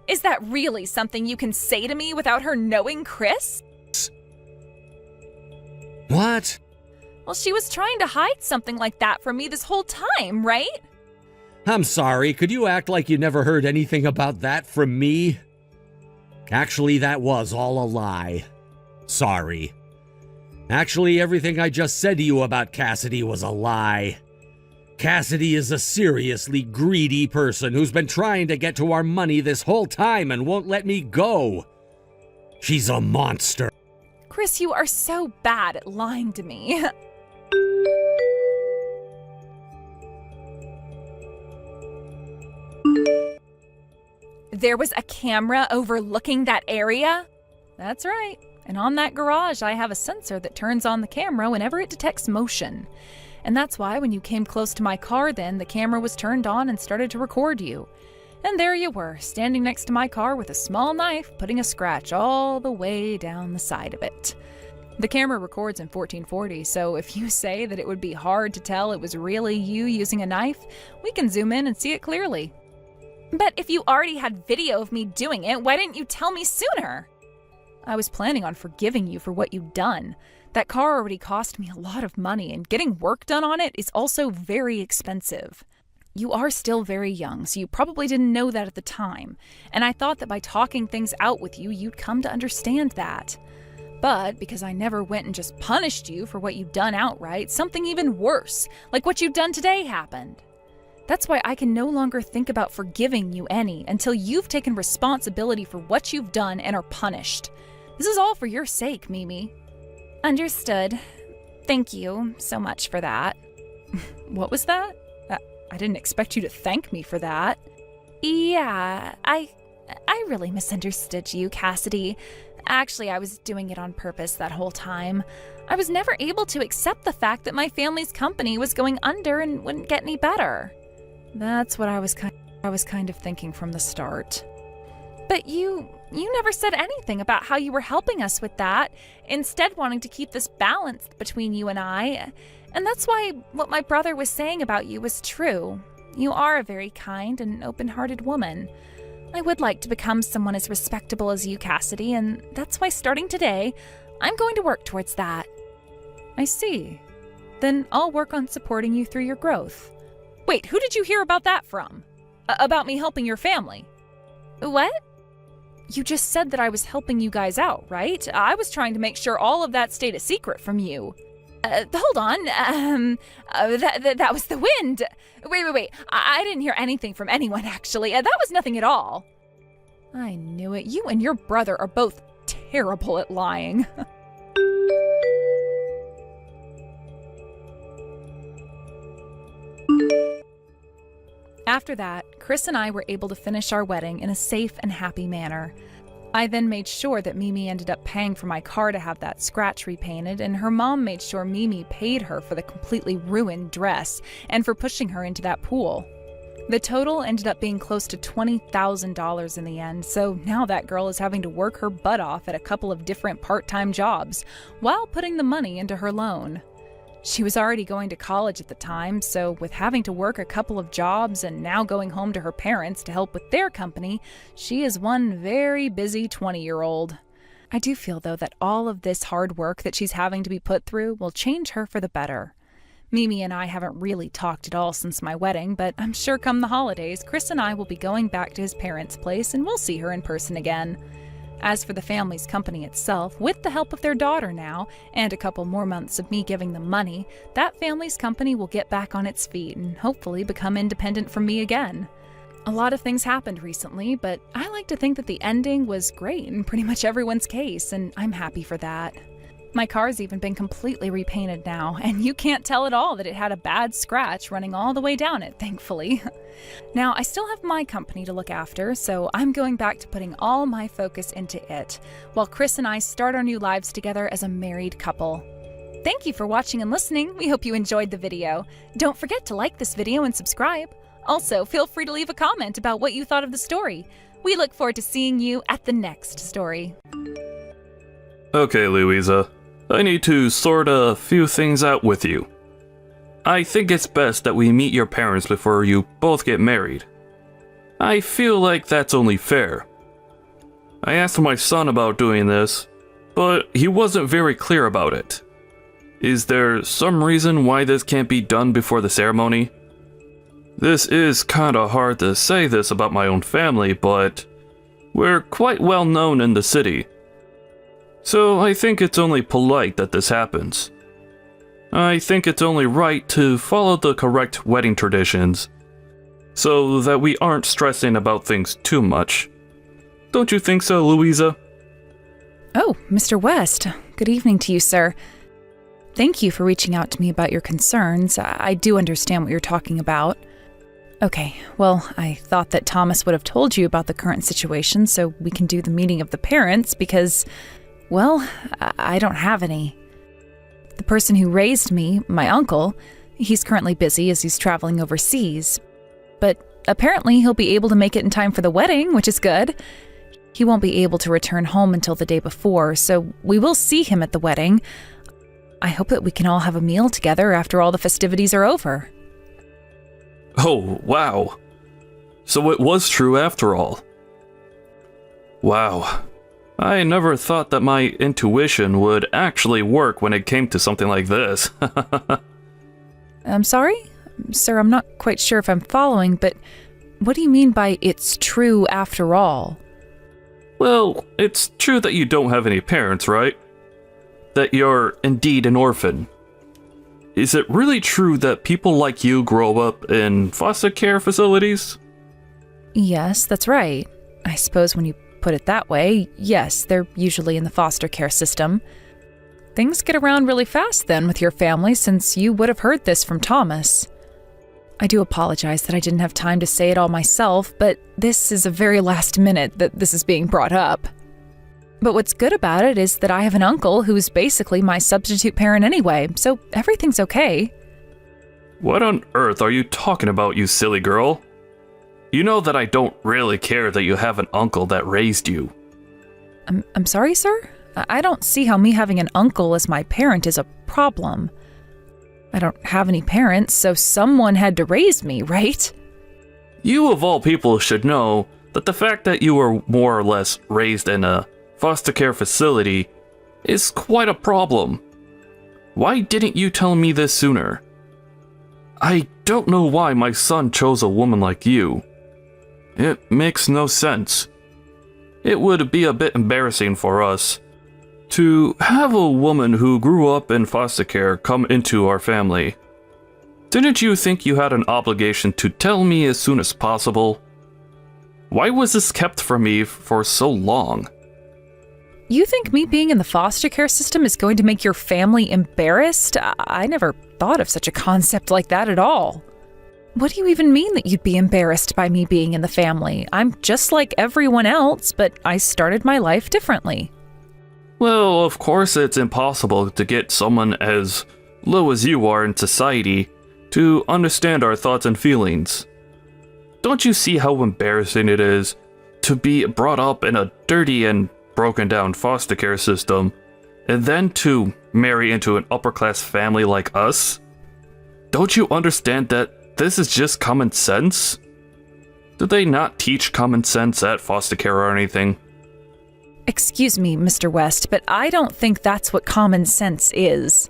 is that really something you can say to me without her knowing, Chris? What? Well, she was trying to hide something like that from me this whole time, right? I'm sorry, could you act like you never heard anything about that from me? Actually, that was all a lie. Sorry. Actually, everything I just said to you about Cassidy was a lie. Cassidy is a seriously greedy person who's been trying to get to our money this whole time and won't let me go. She's a monster. Chris, you are so bad at lying to me. There was a camera overlooking that area? That's right. And on that garage, I have a sensor that turns on the camera whenever it detects motion. And that's why when you came close to my car then, the camera was turned on and started to record you. And there you were, standing next to my car with a small knife, putting a scratch all the way down the side of it. The camera records in 1440, so if you say that it would be hard to tell it was really you using a knife, we can zoom in and see it clearly. But if you already had video of me doing it, why didn't you tell me sooner? I was planning on forgiving you for what you'd done. That car already cost me a lot of money, and getting work done on it is also very expensive. You are still very young, so you probably didn't know that at the time, and I thought that by talking things out with you, you'd come to understand that. But because I never went and just punished you for what you'd done outright, something even worse, like what you've done today, happened. That's why I can no longer think about forgiving you any until you've taken responsibility for what you've done and are punished. This is all for your sake, Mimi. Understood. Thank you so much for that. What was that? I didn't expect you to thank me for that. Yeah, I really misunderstood you, Cassidy. Actually, I was doing it on purpose that whole time. I was never able to accept the fact that my family's company was going under and wouldn't get any better. That's what I was kind of thinking from the start. But you never said anything about how you were helping us with that, instead wanting to keep this balance between you and I. And that's why what my brother was saying about you was true. You are a very kind and open-hearted woman. I would like to become someone as respectable as you, Cassidy, and that's why starting today, I'm going to work towards that. I see. Then I'll work on supporting you through your growth. Wait, who did you hear about that from? About me helping your family? What? You just said that I was helping you guys out, right? I was trying to make sure all of that stayed a secret from you. Hold on. That was the wind. Wait. I didn't hear anything from anyone, actually. That was nothing at all. I knew it. You and your brother are both terrible at lying. After that, Chris and I were able to finish our wedding in a safe and happy manner. I then made sure that Mimi ended up paying for my car to have that scratch repainted, and her mom made sure Mimi paid her for the completely ruined dress and for pushing her into that pool. The total ended up being close to $20,000 in the end, so now that girl is having to work her butt off at a couple of different part-time jobs while putting the money into her loan. She was already going to college at the time, so with having to work a couple of jobs and now going home to her parents to help with their company, she is one very busy 20-year-old. I do feel, though, that all of this hard work that she's having to be put through will change her for the better. Mimi and I haven't really talked at all since my wedding, but I'm sure come the holidays, Chris and I will be going back to his parents' place and we'll see her in person again. As for the family's company itself, with the help of their daughter now, and a couple more months of me giving them money, that family's company will get back on its feet and hopefully become independent from me again. A lot of things happened recently, but I like to think that the ending was great in pretty much everyone's case, and I'm happy for that. My car's even been completely repainted now, and you can't tell at all that it had a bad scratch running all the way down it, thankfully. Now, I still have my company to look after, so I'm going back to putting all my focus into it, while Chris and I start our new lives together as a married couple. Thank you for watching and listening. We hope you enjoyed the video. Don't forget to like this video and subscribe. Also, feel free to leave a comment about what you thought of the story. We look forward to seeing you at the next story. Okay, Louisa. I need to sort a few things out with you. I think it's best that we meet your parents before you both get married. I feel like that's only fair. I asked my son about doing this, but he wasn't very clear about it. Is there some reason why this can't be done before the ceremony? This is kinda hard to say this about my own family, but we're quite well known in the city. So I think it's only polite that this happens. I think it's only right to follow the correct wedding traditions, so that we aren't stressing about things too much. Don't you think so, Louisa? Oh, Mr. West. Good evening to you, sir. Thank you for reaching out to me about your concerns. I do understand what you're talking about. Okay, well, I thought that Thomas would have told you about the current situation so we can do the meeting of the parents because, well, I don't have any. The person who raised me, my uncle, he's currently busy as he's traveling overseas. But apparently he'll be able to make it in time for the wedding, which is good. He won't be able to return home until the day before, so we will see him at the wedding. I hope that we can all have a meal together after all the festivities are over. Oh, wow. So it was true after all. Wow. I never thought that my intuition would actually work when it came to something like this. I'm sorry? Sir, I'm not quite sure if I'm following, but what do you mean by it's true after all? Well, it's true that you don't have any parents, right? That you're indeed an orphan. Is it really true that people like you grow up in foster care facilities? Yes, that's right. I suppose when you put it that way, yes, they're usually in the foster care system. Things get around really fast then with your family, since you would have heard this from Thomas. I do apologize that I didn't have time to say it all myself, but this is a very last minute that this is being brought up. But what's good about it is that I have an uncle who's basically my substitute parent anyway, so everything's okay. What on earth are you talking about, you silly girl? You know that I don't really care that you have an uncle that raised you. I'm sorry, sir? I don't see how me having an uncle as my parent is a problem. I don't have any parents, so someone had to raise me, right? You of all people should know that the fact that you were more or less raised in a foster care facility is quite a problem. Why didn't you tell me this sooner? I don't know why my son chose a woman like you. It makes no sense. It would be a bit embarrassing for us to have a woman who grew up in foster care come into our family. Didn't you think you had an obligation to tell me as soon as possible? Why was this kept from me for so long? You think me being in the foster care system is going to make your family embarrassed? I never thought of such a concept like that at all. What do you even mean that you'd be embarrassed by me being in the family? I'm just like everyone else, but I started my life differently. Well, of course it's impossible to get someone as low as you are in society to understand our thoughts and feelings. Don't you see how embarrassing it is to be brought up in a dirty and broken down foster care system, and then to marry into an upper class family like us? Don't you understand that this is just common sense? Did they not teach common sense at foster care or anything? Excuse me, Mr. West, but I don't think that's what common sense is.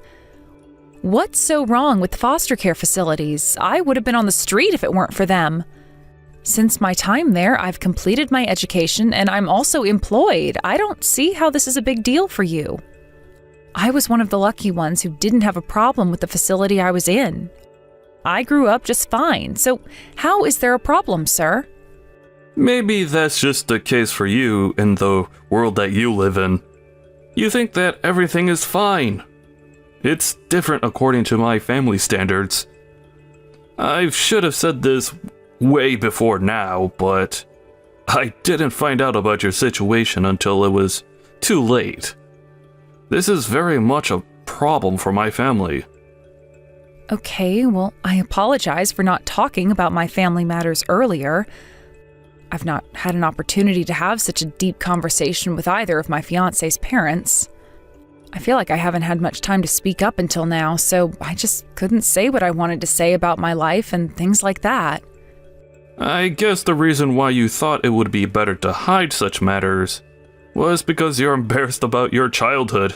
What's so wrong with the foster care facilities? I would have been on the street if it weren't for them. Since my time there, I've completed my education and I'm also employed. I don't see how this is a big deal for you. I was one of the lucky ones who didn't have a problem with the facility I was in. I grew up just fine, so how is there a problem, sir? Maybe that's just the case for you in the world that you live in. You think that everything is fine. It's different according to my family standards. I should have said this way before now, but I didn't find out about your situation until it was too late. This is very much a problem for my family. Okay, well, I apologize for not talking about my family matters earlier. I've not had an opportunity to have such a deep conversation with either of my fiancé's parents. I feel like I haven't had much time to speak up until now, so I just couldn't say what I wanted to say about my life and things like that. I guess the reason why you thought it would be better to hide such matters was because you're embarrassed about your childhood.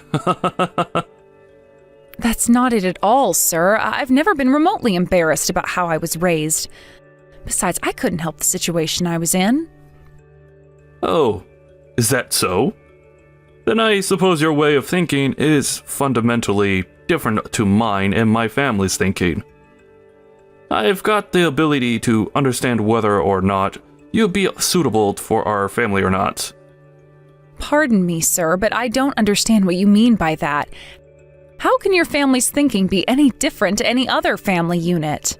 That's not it at all, sir. I've never been remotely embarrassed about how I was raised. Besides, I couldn't help the situation I was in. Oh, is that so? Then I suppose your way of thinking is fundamentally different to mine and my family's thinking. I've got the ability to understand whether or not you'd be suitable for our family or not. Pardon me, sir, but I don't understand what you mean by that. How can your family's thinking be any different to any other family unit?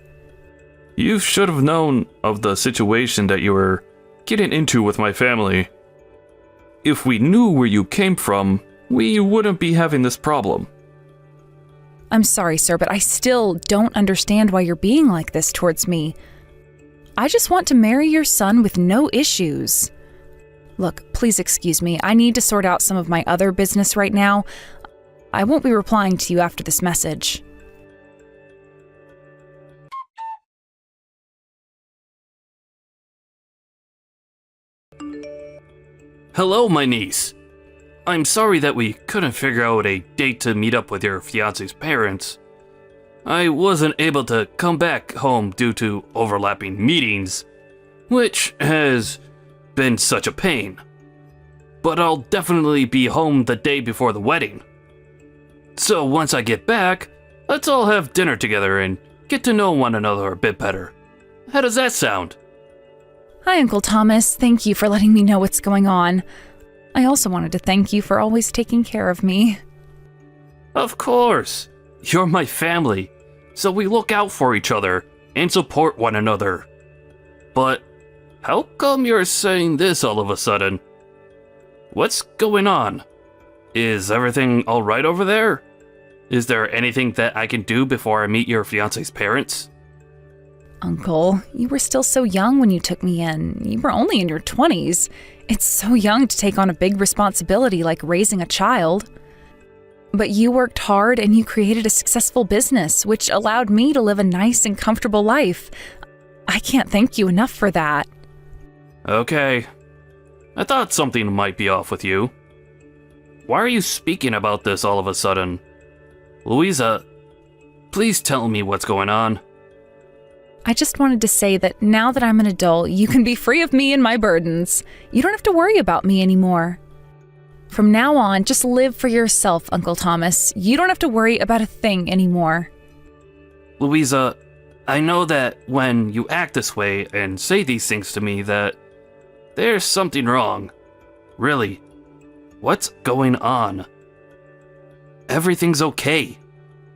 You should have known of the situation that you were getting into with my family. If we knew where you came from, we wouldn't be having this problem. I'm sorry, sir, but I still don't understand why you're being like this towards me. I just want to marry your son with no issues. Look, please excuse me. I need to sort out some of my other business right now. I won't be replying to you after this message. Hello, my niece. I'm sorry that we couldn't figure out a date to meet up with your fiancé's parents. I wasn't able to come back home due to overlapping meetings, which has been such a pain. But I'll definitely be home the day before the wedding. So once I get back, let's all have dinner together and get to know one another a bit better. How does that sound? Hi, Uncle Thomas. Thank you for letting me know what's going on. I also wanted to thank you for always taking care of me. Of course. You're my family, so we look out for each other and support one another. But how come you're saying this all of a sudden? What's going on? Is everything alright over there? Is there anything that I can do before I meet your fiance's parents? Uncle, you were still so young when you took me in. You were only in your 20s. It's so young to take on a big responsibility like raising a child. But you worked hard and you created a successful business, which allowed me to live a nice and comfortable life. I can't thank you enough for that. Okay. I thought something might be off with you. Why are you speaking about this all of a sudden? Louisa, please tell me what's going on. I just wanted to say that now that I'm an adult, you can be free of me and my burdens. You don't have to worry about me anymore. From now on, just live for yourself, Uncle Thomas. You don't have to worry about a thing anymore. Louisa, I know that when you act this way and say these things to me that there's something wrong. Really, what's going on? Everything's okay.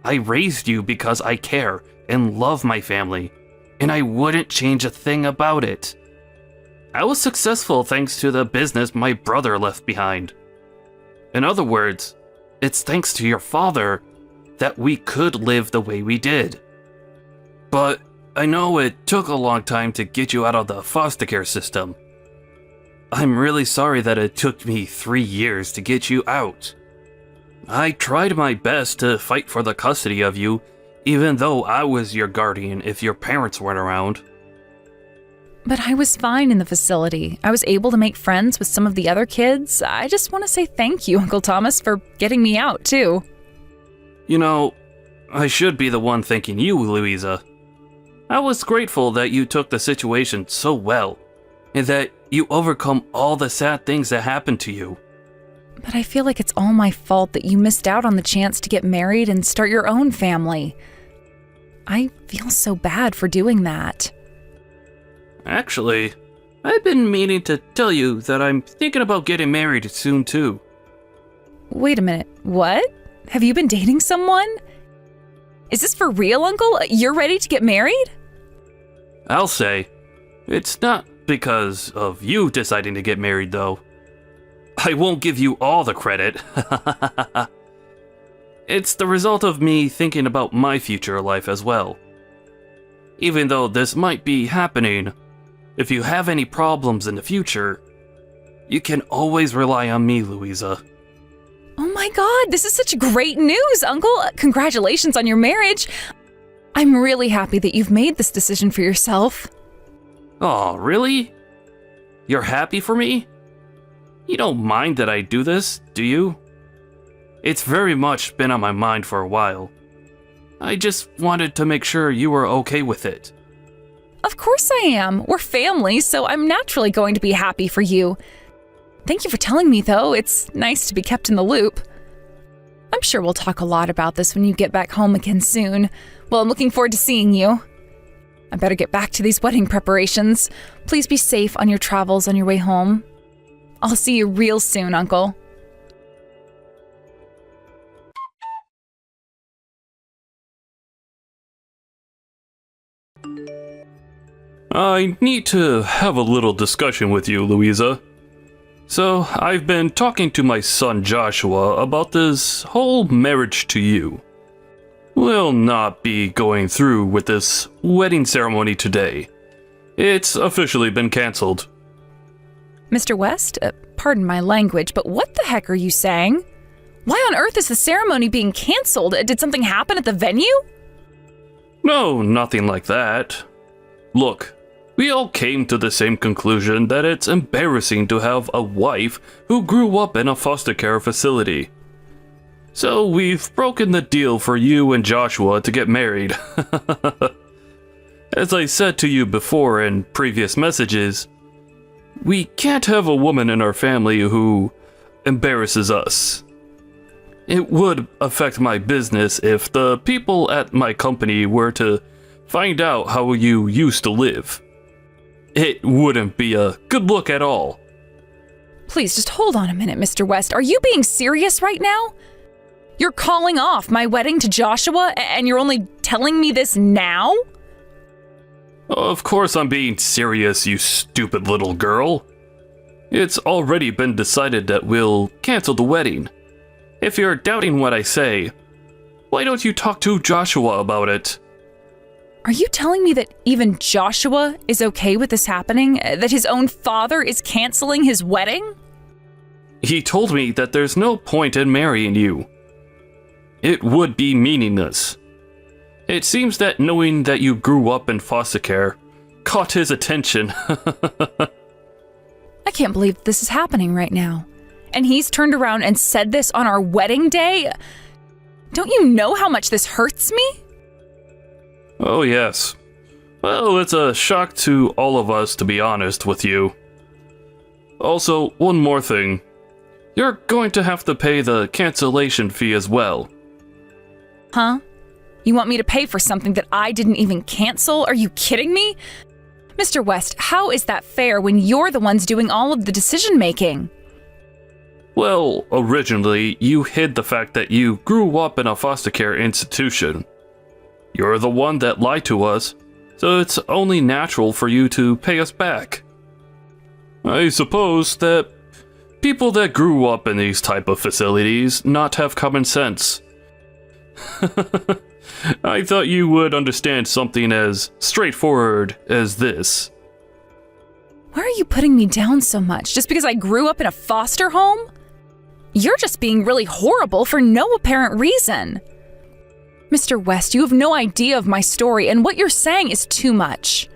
I raised you because I care and love my family, and I wouldn't change a thing about it. I was successful thanks to the business my brother left behind. In other words, it's thanks to your father that we could live the way we did. But I know it took a long time to get you out of the foster care system. I'm really sorry that it took me 3 years to get you out. I tried my best to fight for the custody of you, even though I was your guardian if your parents weren't around. But I was fine in the facility. I was able to make friends with some of the other kids. I just want to say thank you, Uncle Thomas, for getting me out, too. You know, I should be the one thanking you, Louisa. I was grateful that you took the situation so well, and that you overcome all the sad things that happened to you. But I feel like it's all my fault that you missed out on the chance to get married and start your own family. I feel so bad for doing that. Actually, I've been meaning to tell you that I'm thinking about getting married soon too. Wait a minute, what? Have you been dating someone? Is this for real, Uncle? You're ready to get married? I'll say, it's not because of you deciding to get married though. I won't give you all the credit. It's the result of me thinking about my future life as well. Even though this might be happening, if you have any problems in the future, you can always rely on me, Louisa. Oh my God, this is such great news, Uncle. Congratulations on your marriage. I'm really happy that you've made this decision for yourself. Aw, really? You're happy for me? You don't mind that I do this, do you? It's very much been on my mind for a while. I just wanted to make sure you were okay with it. Of course I am. We're family, so I'm naturally going to be happy for you. Thank you for telling me, though. It's nice to be kept in the loop. I'm sure we'll talk a lot about this when you get back home again soon. Well, I'm looking forward to seeing you. I better get back to these wedding preparations. Please be safe on your travels on your way home. I'll see you real soon, Uncle. I need to have a little discussion with you, Louisa. So, I've been talking to my son Joshua about this whole marriage to you. We'll not be going through with this wedding ceremony today. It's officially been cancelled. Mr. West, pardon my language, but what the heck are you saying? Why on earth is the ceremony being canceled? Did something happen at the venue? No, nothing like that. Look, we all came to the same conclusion that it's embarrassing to have a wife who grew up in a foster care facility. So we've broken the deal for you and Joshua to get married. As I said to you before in previous messages, we can't have a woman in our family who embarrasses us. It would affect my business if the people at my company were to find out how you used to live. It wouldn't be a good look at all. Please just hold on a minute, Mr. West. Are you being serious right now? You're calling off my wedding to Joshua and you're only telling me this now? Of course I'm being serious, you stupid little girl. It's already been decided that we'll cancel the wedding. If you're doubting what I say, Why don't you talk to Joshua about it? Are you telling me that even Joshua is okay with this happening? That his own father is canceling his wedding? He told me that there's no point in marrying you. It would be meaningless. It seems that knowing that you grew up in foster care caught his attention. I can't believe this is happening right now. And he's turned around and said this on our wedding day? Don't you know how much this hurts me? Oh, yes. Well, it's a shock to all of us, to be honest with you. Also, one more thing. You're going to have to pay the cancellation fee as well. Huh? You want me to pay for something that I didn't even cancel? Are you kidding me? Mr. West, how is that fair when you're the ones doing all of the decision-making? Well, originally, you hid the fact that you grew up in a foster care institution. You're the one that lied to us, so it's only natural for you to pay us back. I suppose that people that grew up in these type of facilities not have common sense. I thought you would understand something as straightforward as this. Why are you putting me down so much? Just because I grew up in a foster home? You're just being really horrible for no apparent reason. Mr. West, you have no idea of my story, and what you're saying is too much.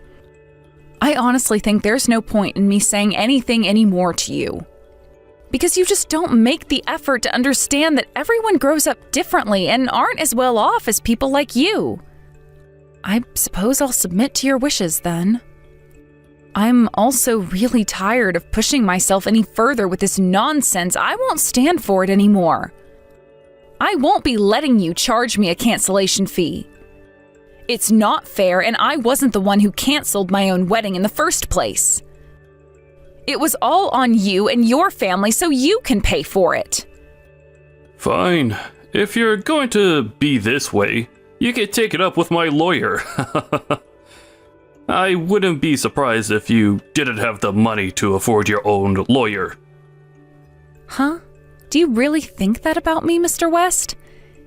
I honestly think there's no point in me saying anything anymore to you. Because you just don't make the effort to understand that everyone grows up differently and aren't as well off as people like you. I suppose I'll submit to your wishes then. I'm also really tired of pushing myself any further with this nonsense. I won't stand for it anymore. I won't be letting you charge me a cancellation fee. It's not fair, and I wasn't the one who canceled my own wedding in the first place. It was all on you and your family, so you can pay for it. Fine. If you're going to be this way, you can take it up with my lawyer. I wouldn't be surprised if you didn't have the money to afford your own lawyer. Huh? Do you really think that about me, Mr. West?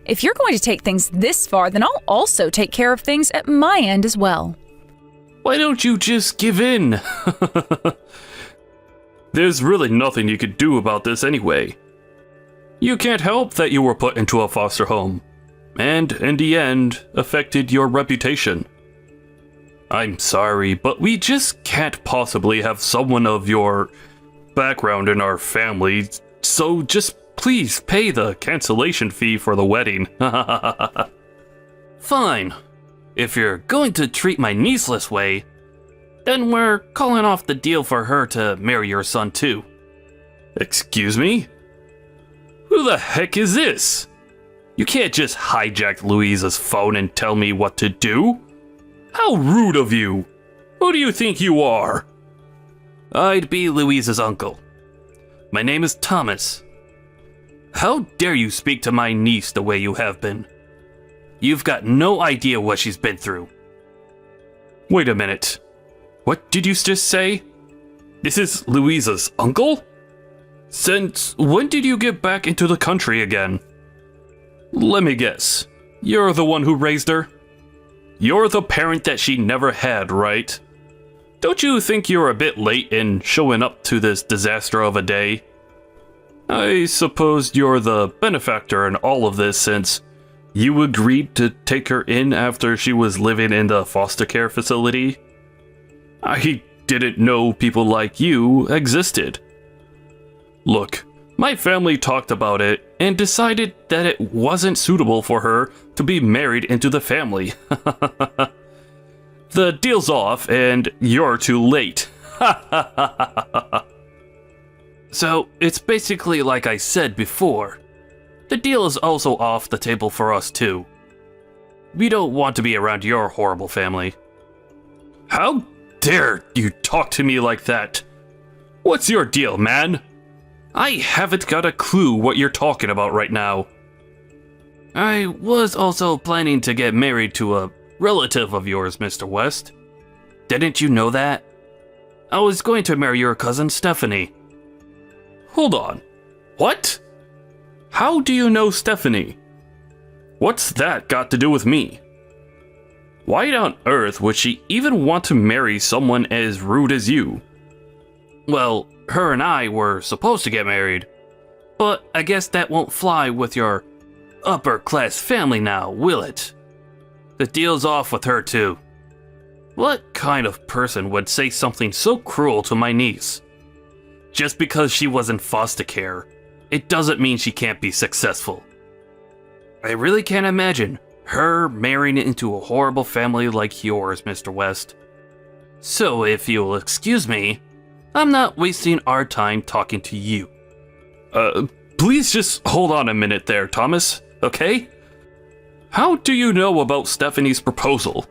If you're going to take things this far, then I'll also take care of things at my end as well. Why don't you just give in? There's really nothing you could do about this anyway. You can't help that you were put into a foster home, and in the end, affected your reputation. I'm sorry, but we just can't possibly have someone of your background in our family, so just please pay the cancellation fee for the wedding. Fine. If you're going to treat my niece this way, then we're calling off the deal for her to marry your son too. Excuse me? Who the heck is this? You can't just hijack Louisa's phone and tell me what to do. How rude of you! Who do you think you are? I'd be Louisa's uncle. My name is Thomas. How dare you speak to my niece the way you have been? You've got no idea what she's been through. Wait a minute. What did you just say? This is Louisa's uncle? Since when did you get back into the country again? Let me guess. You're the one who raised her? You're the parent that she never had, right? Don't you think you're a bit late in showing up to this disaster of a day? I suppose you're the benefactor in all of this since you agreed to take her in after she was living in the foster care facility. I didn't know people like you existed. Look, my family talked about it and decided that it wasn't suitable for her to be married into the family. The deal's off and you're too late. So, it's basically like I said before. The deal is also off the table for us too. We don't want to be around your horrible family. How dare you talk to me like that? What's your deal, man? I haven't got a clue what you're talking about right now. I was also planning to get married to a relative of yours, Mr. West. Didn't you know that? I was going to marry your cousin Stephanie. Hold on. What? How do you know Stephanie? What's that got to do with me? Why on earth would she even want to marry someone as rude as you? Well, her and I were supposed to get married, but I guess that won't fly with your upper-class family now, will it? The deal's off with her too. What kind of person would say something so cruel to my niece? Just because she was in foster care, it doesn't mean she can't be successful. I really can't imagine her marrying into a horrible family like yours, Mr. West. So if you'll excuse me, I'm not wasting our time talking to you. Please just hold on a minute there, Thomas, okay? How do you know about Stephanie's proposal?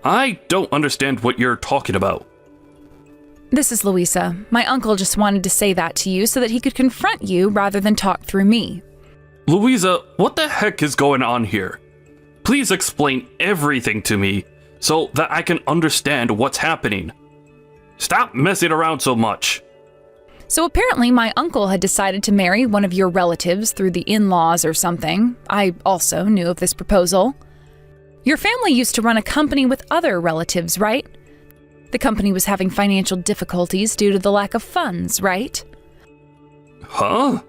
I don't understand what you're talking about. This is Louisa. My uncle just wanted to say that to you so that he could confront you rather than talk through me. Louisa, what the heck is going on here? Please explain everything to me so that I can understand what's happening. Stop messing around so much. So apparently my uncle had decided to marry one of your relatives through the in-laws or something. I also knew of this proposal. Your family used to run a company with other relatives, right? The company was having financial difficulties due to the lack of funds, right? Huh?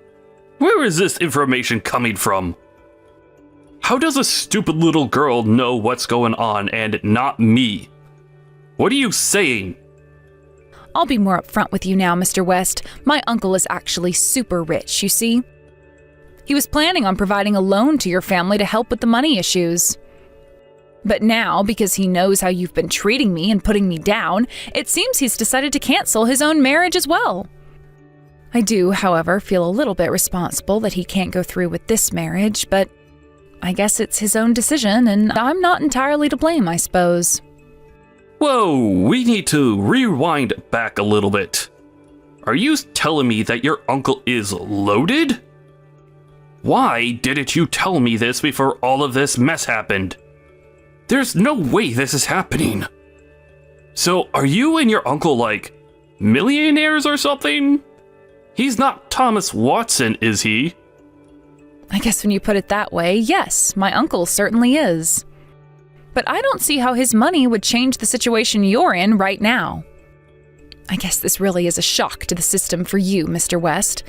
Where is this information coming from? How does a stupid little girl know what's going on and not me? What are you saying? I'll be more upfront with you now, Mr. West. My uncle is actually super rich, you see? He was planning on providing a loan to your family to help with the money issues. But now, because he knows how you've been treating me and putting me down, it seems he's decided to cancel his own marriage as well. I do, however, feel a little bit responsible that he can't go through with this marriage, but I guess it's his own decision, and I'm not entirely to blame, I suppose. Whoa, we need to rewind back a little bit. Are you telling me that your uncle is loaded? Why didn't you tell me this before all of this mess happened? There's no way this is happening. So are you and your uncle like millionaires or something? He's not Thomas Watson, is he? I guess when you put it that way, yes, my uncle certainly is. But I don't see how his money would change the situation you're in right now. I guess this really is a shock to the system for you, Mr. West.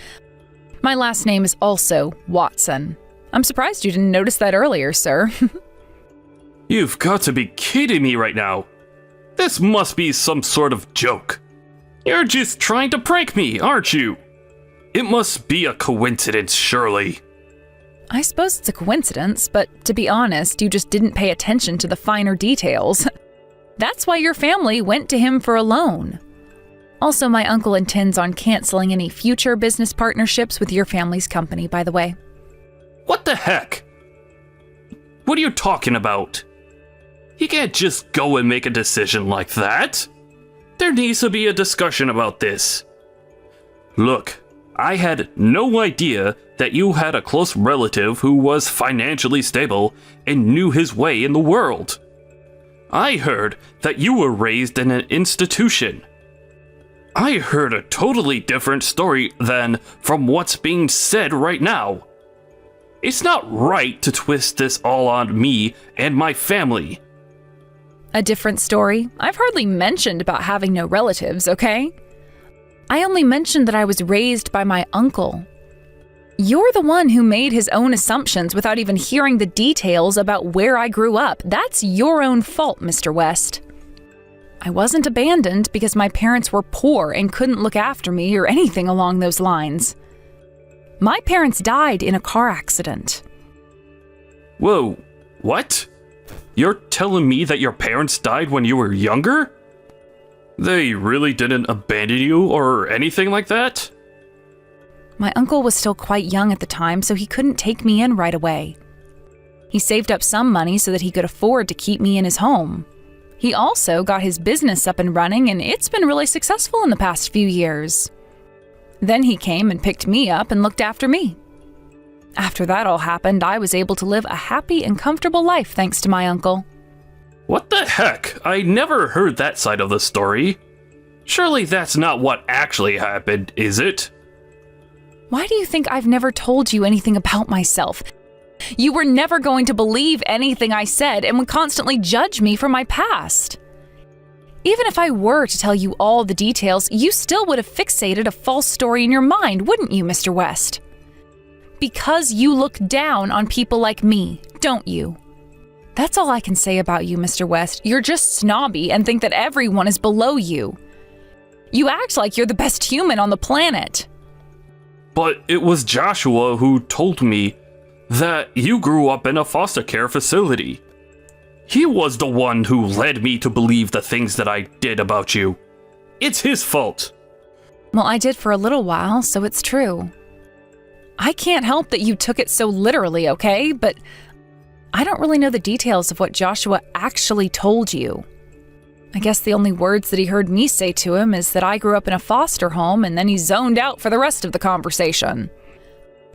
My last name is also Watson. I'm surprised you didn't notice that earlier, sir. You've got to be kidding me right now. This must be some sort of joke. You're just trying to prank me, aren't you? It must be a coincidence, surely. I suppose it's a coincidence, but to be honest, you just didn't pay attention to the finer details. That's why your family went to him for a loan. Also, my uncle intends on canceling any future business partnerships with your family's company, by the way. What the heck? What are you talking about? You can't just go and make a decision like that. There needs to be a discussion about this. Look, I had no idea that you had a close relative who was financially stable and knew his way in the world. I heard that you were raised in an institution. I heard a totally different story than from what's being said right now. It's not right to twist this all on me and my family. A different story? I've hardly mentioned about having no relatives, okay? I only mentioned that I was raised by my uncle. You're the one who made his own assumptions without even hearing the details about where I grew up. That's your own fault, Mr. West. I wasn't abandoned because my parents were poor and couldn't look after me or anything along those lines. My parents died in a car accident. Whoa, what? You're telling me that your parents died when you were younger? They really didn't abandon you or anything like that? My uncle was still quite young at the time, so he couldn't take me in right away. He saved up some money so that he could afford to keep me in his home. He also got his business up and running, and it's been really successful in the past few years. Then he came and picked me up and looked after me. After that all happened, I was able to live a happy and comfortable life thanks to my uncle. What the heck? I never heard that side of the story. Surely that's not what actually happened, is it? Why do you think I've never told you anything about myself? You were never going to believe anything I said and would constantly judge me for my past. Even if I were to tell you all the details, you still would have fixated a false story in your mind, wouldn't you, Mr. West? Because you look down on people like me, don't you? That's all I can say about you, Mr. West. You're just snobby and think that everyone is below you. You act like you're the best human on the planet. But it was Joshua who told me that you grew up in a foster care facility. He was the one who led me to believe the things that I did about you. It's his fault. Well, I did for a little while, so it's true. I can't help that you took it so literally, okay? But I don't really know the details of what Joshua actually told you. I guess the only words that he heard me say to him is that I grew up in a foster home, and then he zoned out for the rest of the conversation.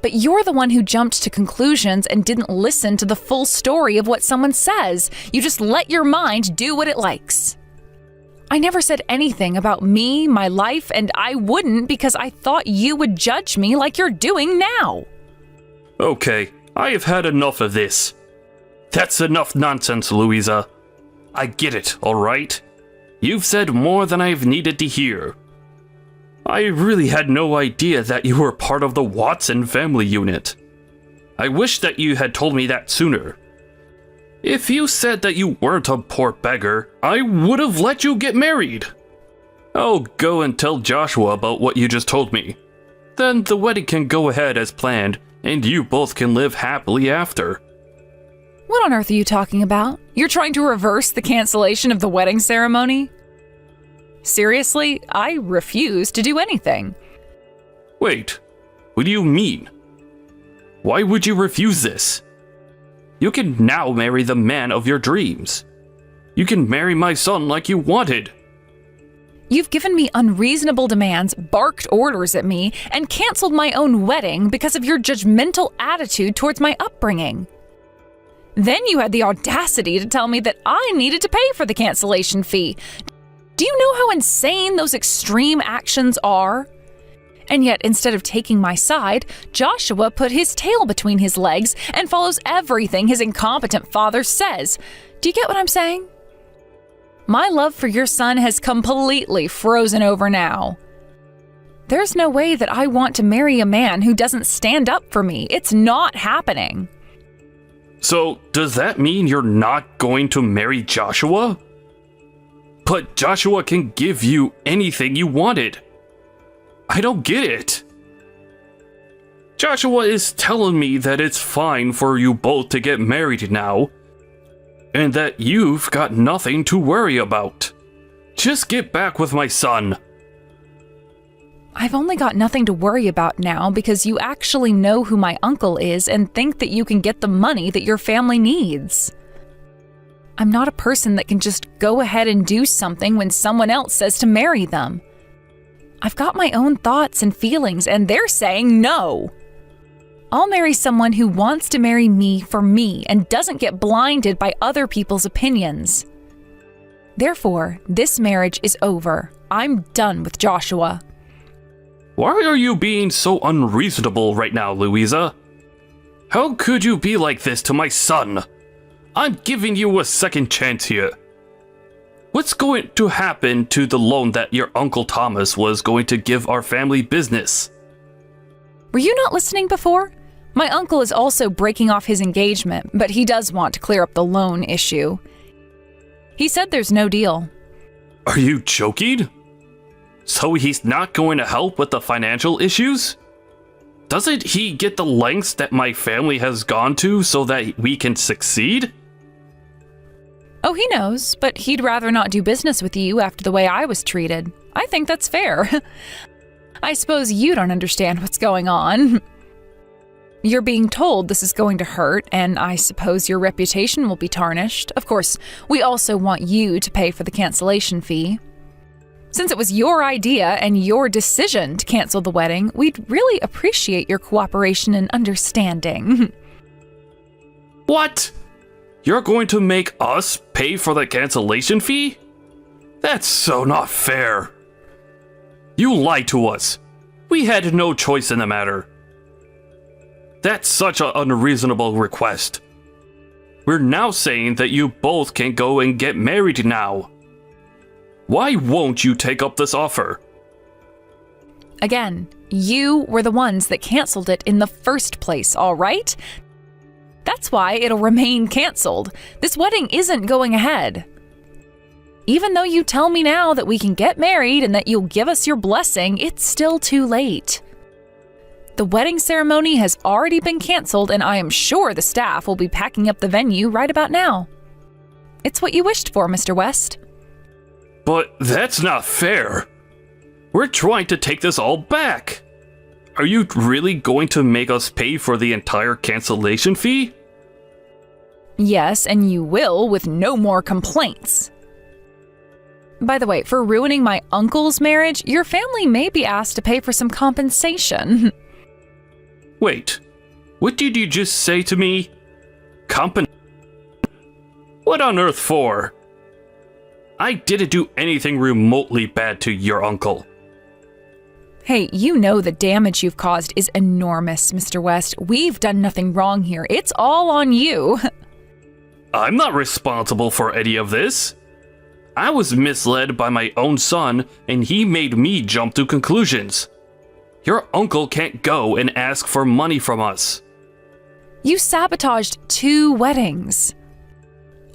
But you're the one who jumped to conclusions and didn't listen to the full story of what someone says. You just let your mind do what it likes. I never said anything about me, my life, and I wouldn't because I thought you would judge me like you're doing now. Okay, I have had enough of this. That's enough nonsense, Louisa. I get it, alright? You've said more than I've needed to hear. I really had no idea that you were part of the Watson family unit. I wish that you had told me that sooner. If you said that you weren't a poor beggar, I would have let you get married. I'll go and tell Joshua about what you just told me. Then the wedding can go ahead as planned, and you both can live happily after. What on earth are you talking about? You're trying to reverse the cancellation of the wedding ceremony? Seriously, I refuse to do anything. Wait, what do you mean? Why would you refuse this? You can now marry the man of your dreams. You can marry my son like you wanted. You've given me unreasonable demands, barked orders at me, and canceled my own wedding because of your judgmental attitude towards my upbringing. Then you had the audacity to tell me that I needed to pay for the cancellation fee. Do you know how insane those extreme actions are? And yet, instead of taking my side, Joshua put his tail between his legs and follows everything his incompetent father says. Do you get what I'm saying? My love for your son has completely frozen over now. There's no way that I want to marry a man who doesn't stand up for me. It's not happening. So, does that mean you're not going to marry Joshua? But Joshua can give you anything you wanted. I don't get it. Joshua is telling me that it's fine for you both to get married now, and that you've got nothing to worry about. Just get back with my son. I've only got nothing to worry about now because you actually know who my uncle is and think that you can get the money that your family needs. I'm not a person that can just go ahead and do something when someone else says to marry them. I've got my own thoughts and feelings, and they're saying no. I'll marry someone who wants to marry me for me and doesn't get blinded by other people's opinions. Therefore, this marriage is over. I'm done with Joshua. Why are you being so unreasonable right now, Louisa? How could you be like this to my son? I'm giving you a second chance here. What's going to happen to the loan that your Uncle Thomas was going to give our family business? Were you not listening before? My uncle is also breaking off his engagement, but he does want to clear up the loan issue. He said there's no deal. Are you joking? So he's not going to help with the financial issues? Doesn't he get the lengths that my family has gone to so that we can succeed? Oh, he knows, but he'd rather not do business with you after the way I was treated. I think that's fair. I suppose you don't understand what's going on. You're being told this is going to hurt, and I suppose your reputation will be tarnished. Of course, we also want you to pay for the cancellation fee. Since it was your idea and your decision to cancel the wedding, we'd really appreciate your cooperation and understanding. What? You're going to make us pay for the cancellation fee? That's so not fair. You lied to us. We had no choice in the matter. That's such an unreasonable request. We're now saying that you both can go and get married now. Why won't you take up this offer? Again, you were the ones that canceled it in the first place, all right? That's why it'll remain canceled. This wedding isn't going ahead. Even though you tell me now that we can get married and that you'll give us your blessing, it's still too late. The wedding ceremony has already been canceled, and I am sure the staff will be packing up the venue right about now. It's what you wished for, Mr. West. But that's not fair. We're trying to take this all back. Are you really going to make us pay for the entire cancellation fee? Yes, and you will with no more complaints. By the way, for ruining my uncle's marriage, your family may be asked to pay for some compensation. Wait, what did you just say to me? What on earth for? I didn't do anything remotely bad to your uncle. Hey, you know the damage you've caused is enormous, Mr. West. We've done nothing wrong here. It's all on you. I'm not responsible for any of this. I was misled by my own son, and he made me jump to conclusions. Your uncle can't go and ask for money from us. You sabotaged 2 weddings.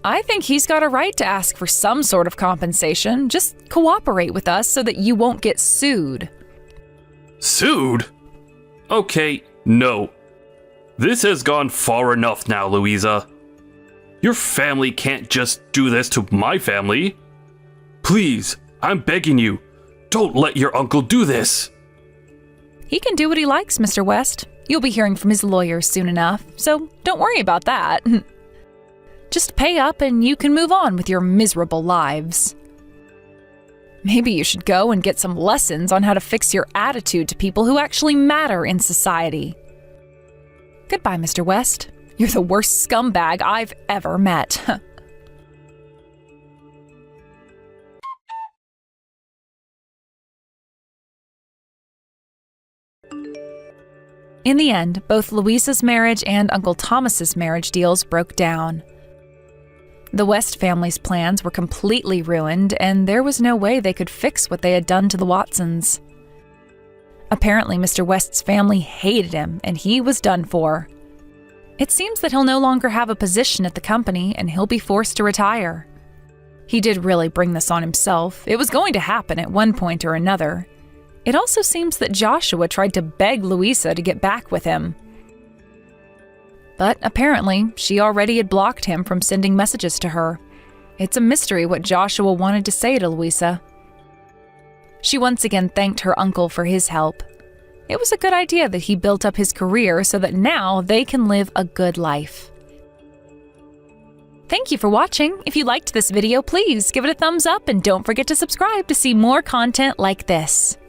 I think he's got a right to ask for some sort of compensation. Just cooperate with us so that you won't get sued. Sued? Okay, no. This has gone far enough now, Louisa. Your family can't just do this to my family. Please, I'm begging you, don't let your uncle do this. He can do what he likes, Mr. West. You'll be hearing from his lawyers soon enough, so don't worry about that. Just pay up and you can move on with your miserable lives. Maybe you should go and get some lessons on how to fix your attitude to people who actually matter in society. Goodbye, Mr. West. You're the worst scumbag I've ever met. In the end, both Louisa's marriage and Uncle Thomas's marriage deals broke down. The West family's plans were completely ruined, and there was no way they could fix what they had done to the Watsons. Apparently, Mr. West's family hated him, and he was done for. It seems that he'll no longer have a position at the company, and he'll be forced to retire. He did really bring this on himself. It was going to happen at one point or another. It also seems that Joshua tried to beg Louisa to get back with him. But apparently, she already had blocked him from sending messages to her. It's a mystery what Joshua wanted to say to Louisa. She once again thanked her uncle for his help. It was a good idea that he built up his career so that now they can live a good life. Thank you for watching. If you liked this video, please give it a thumbs up and don't forget to subscribe to see more content like this.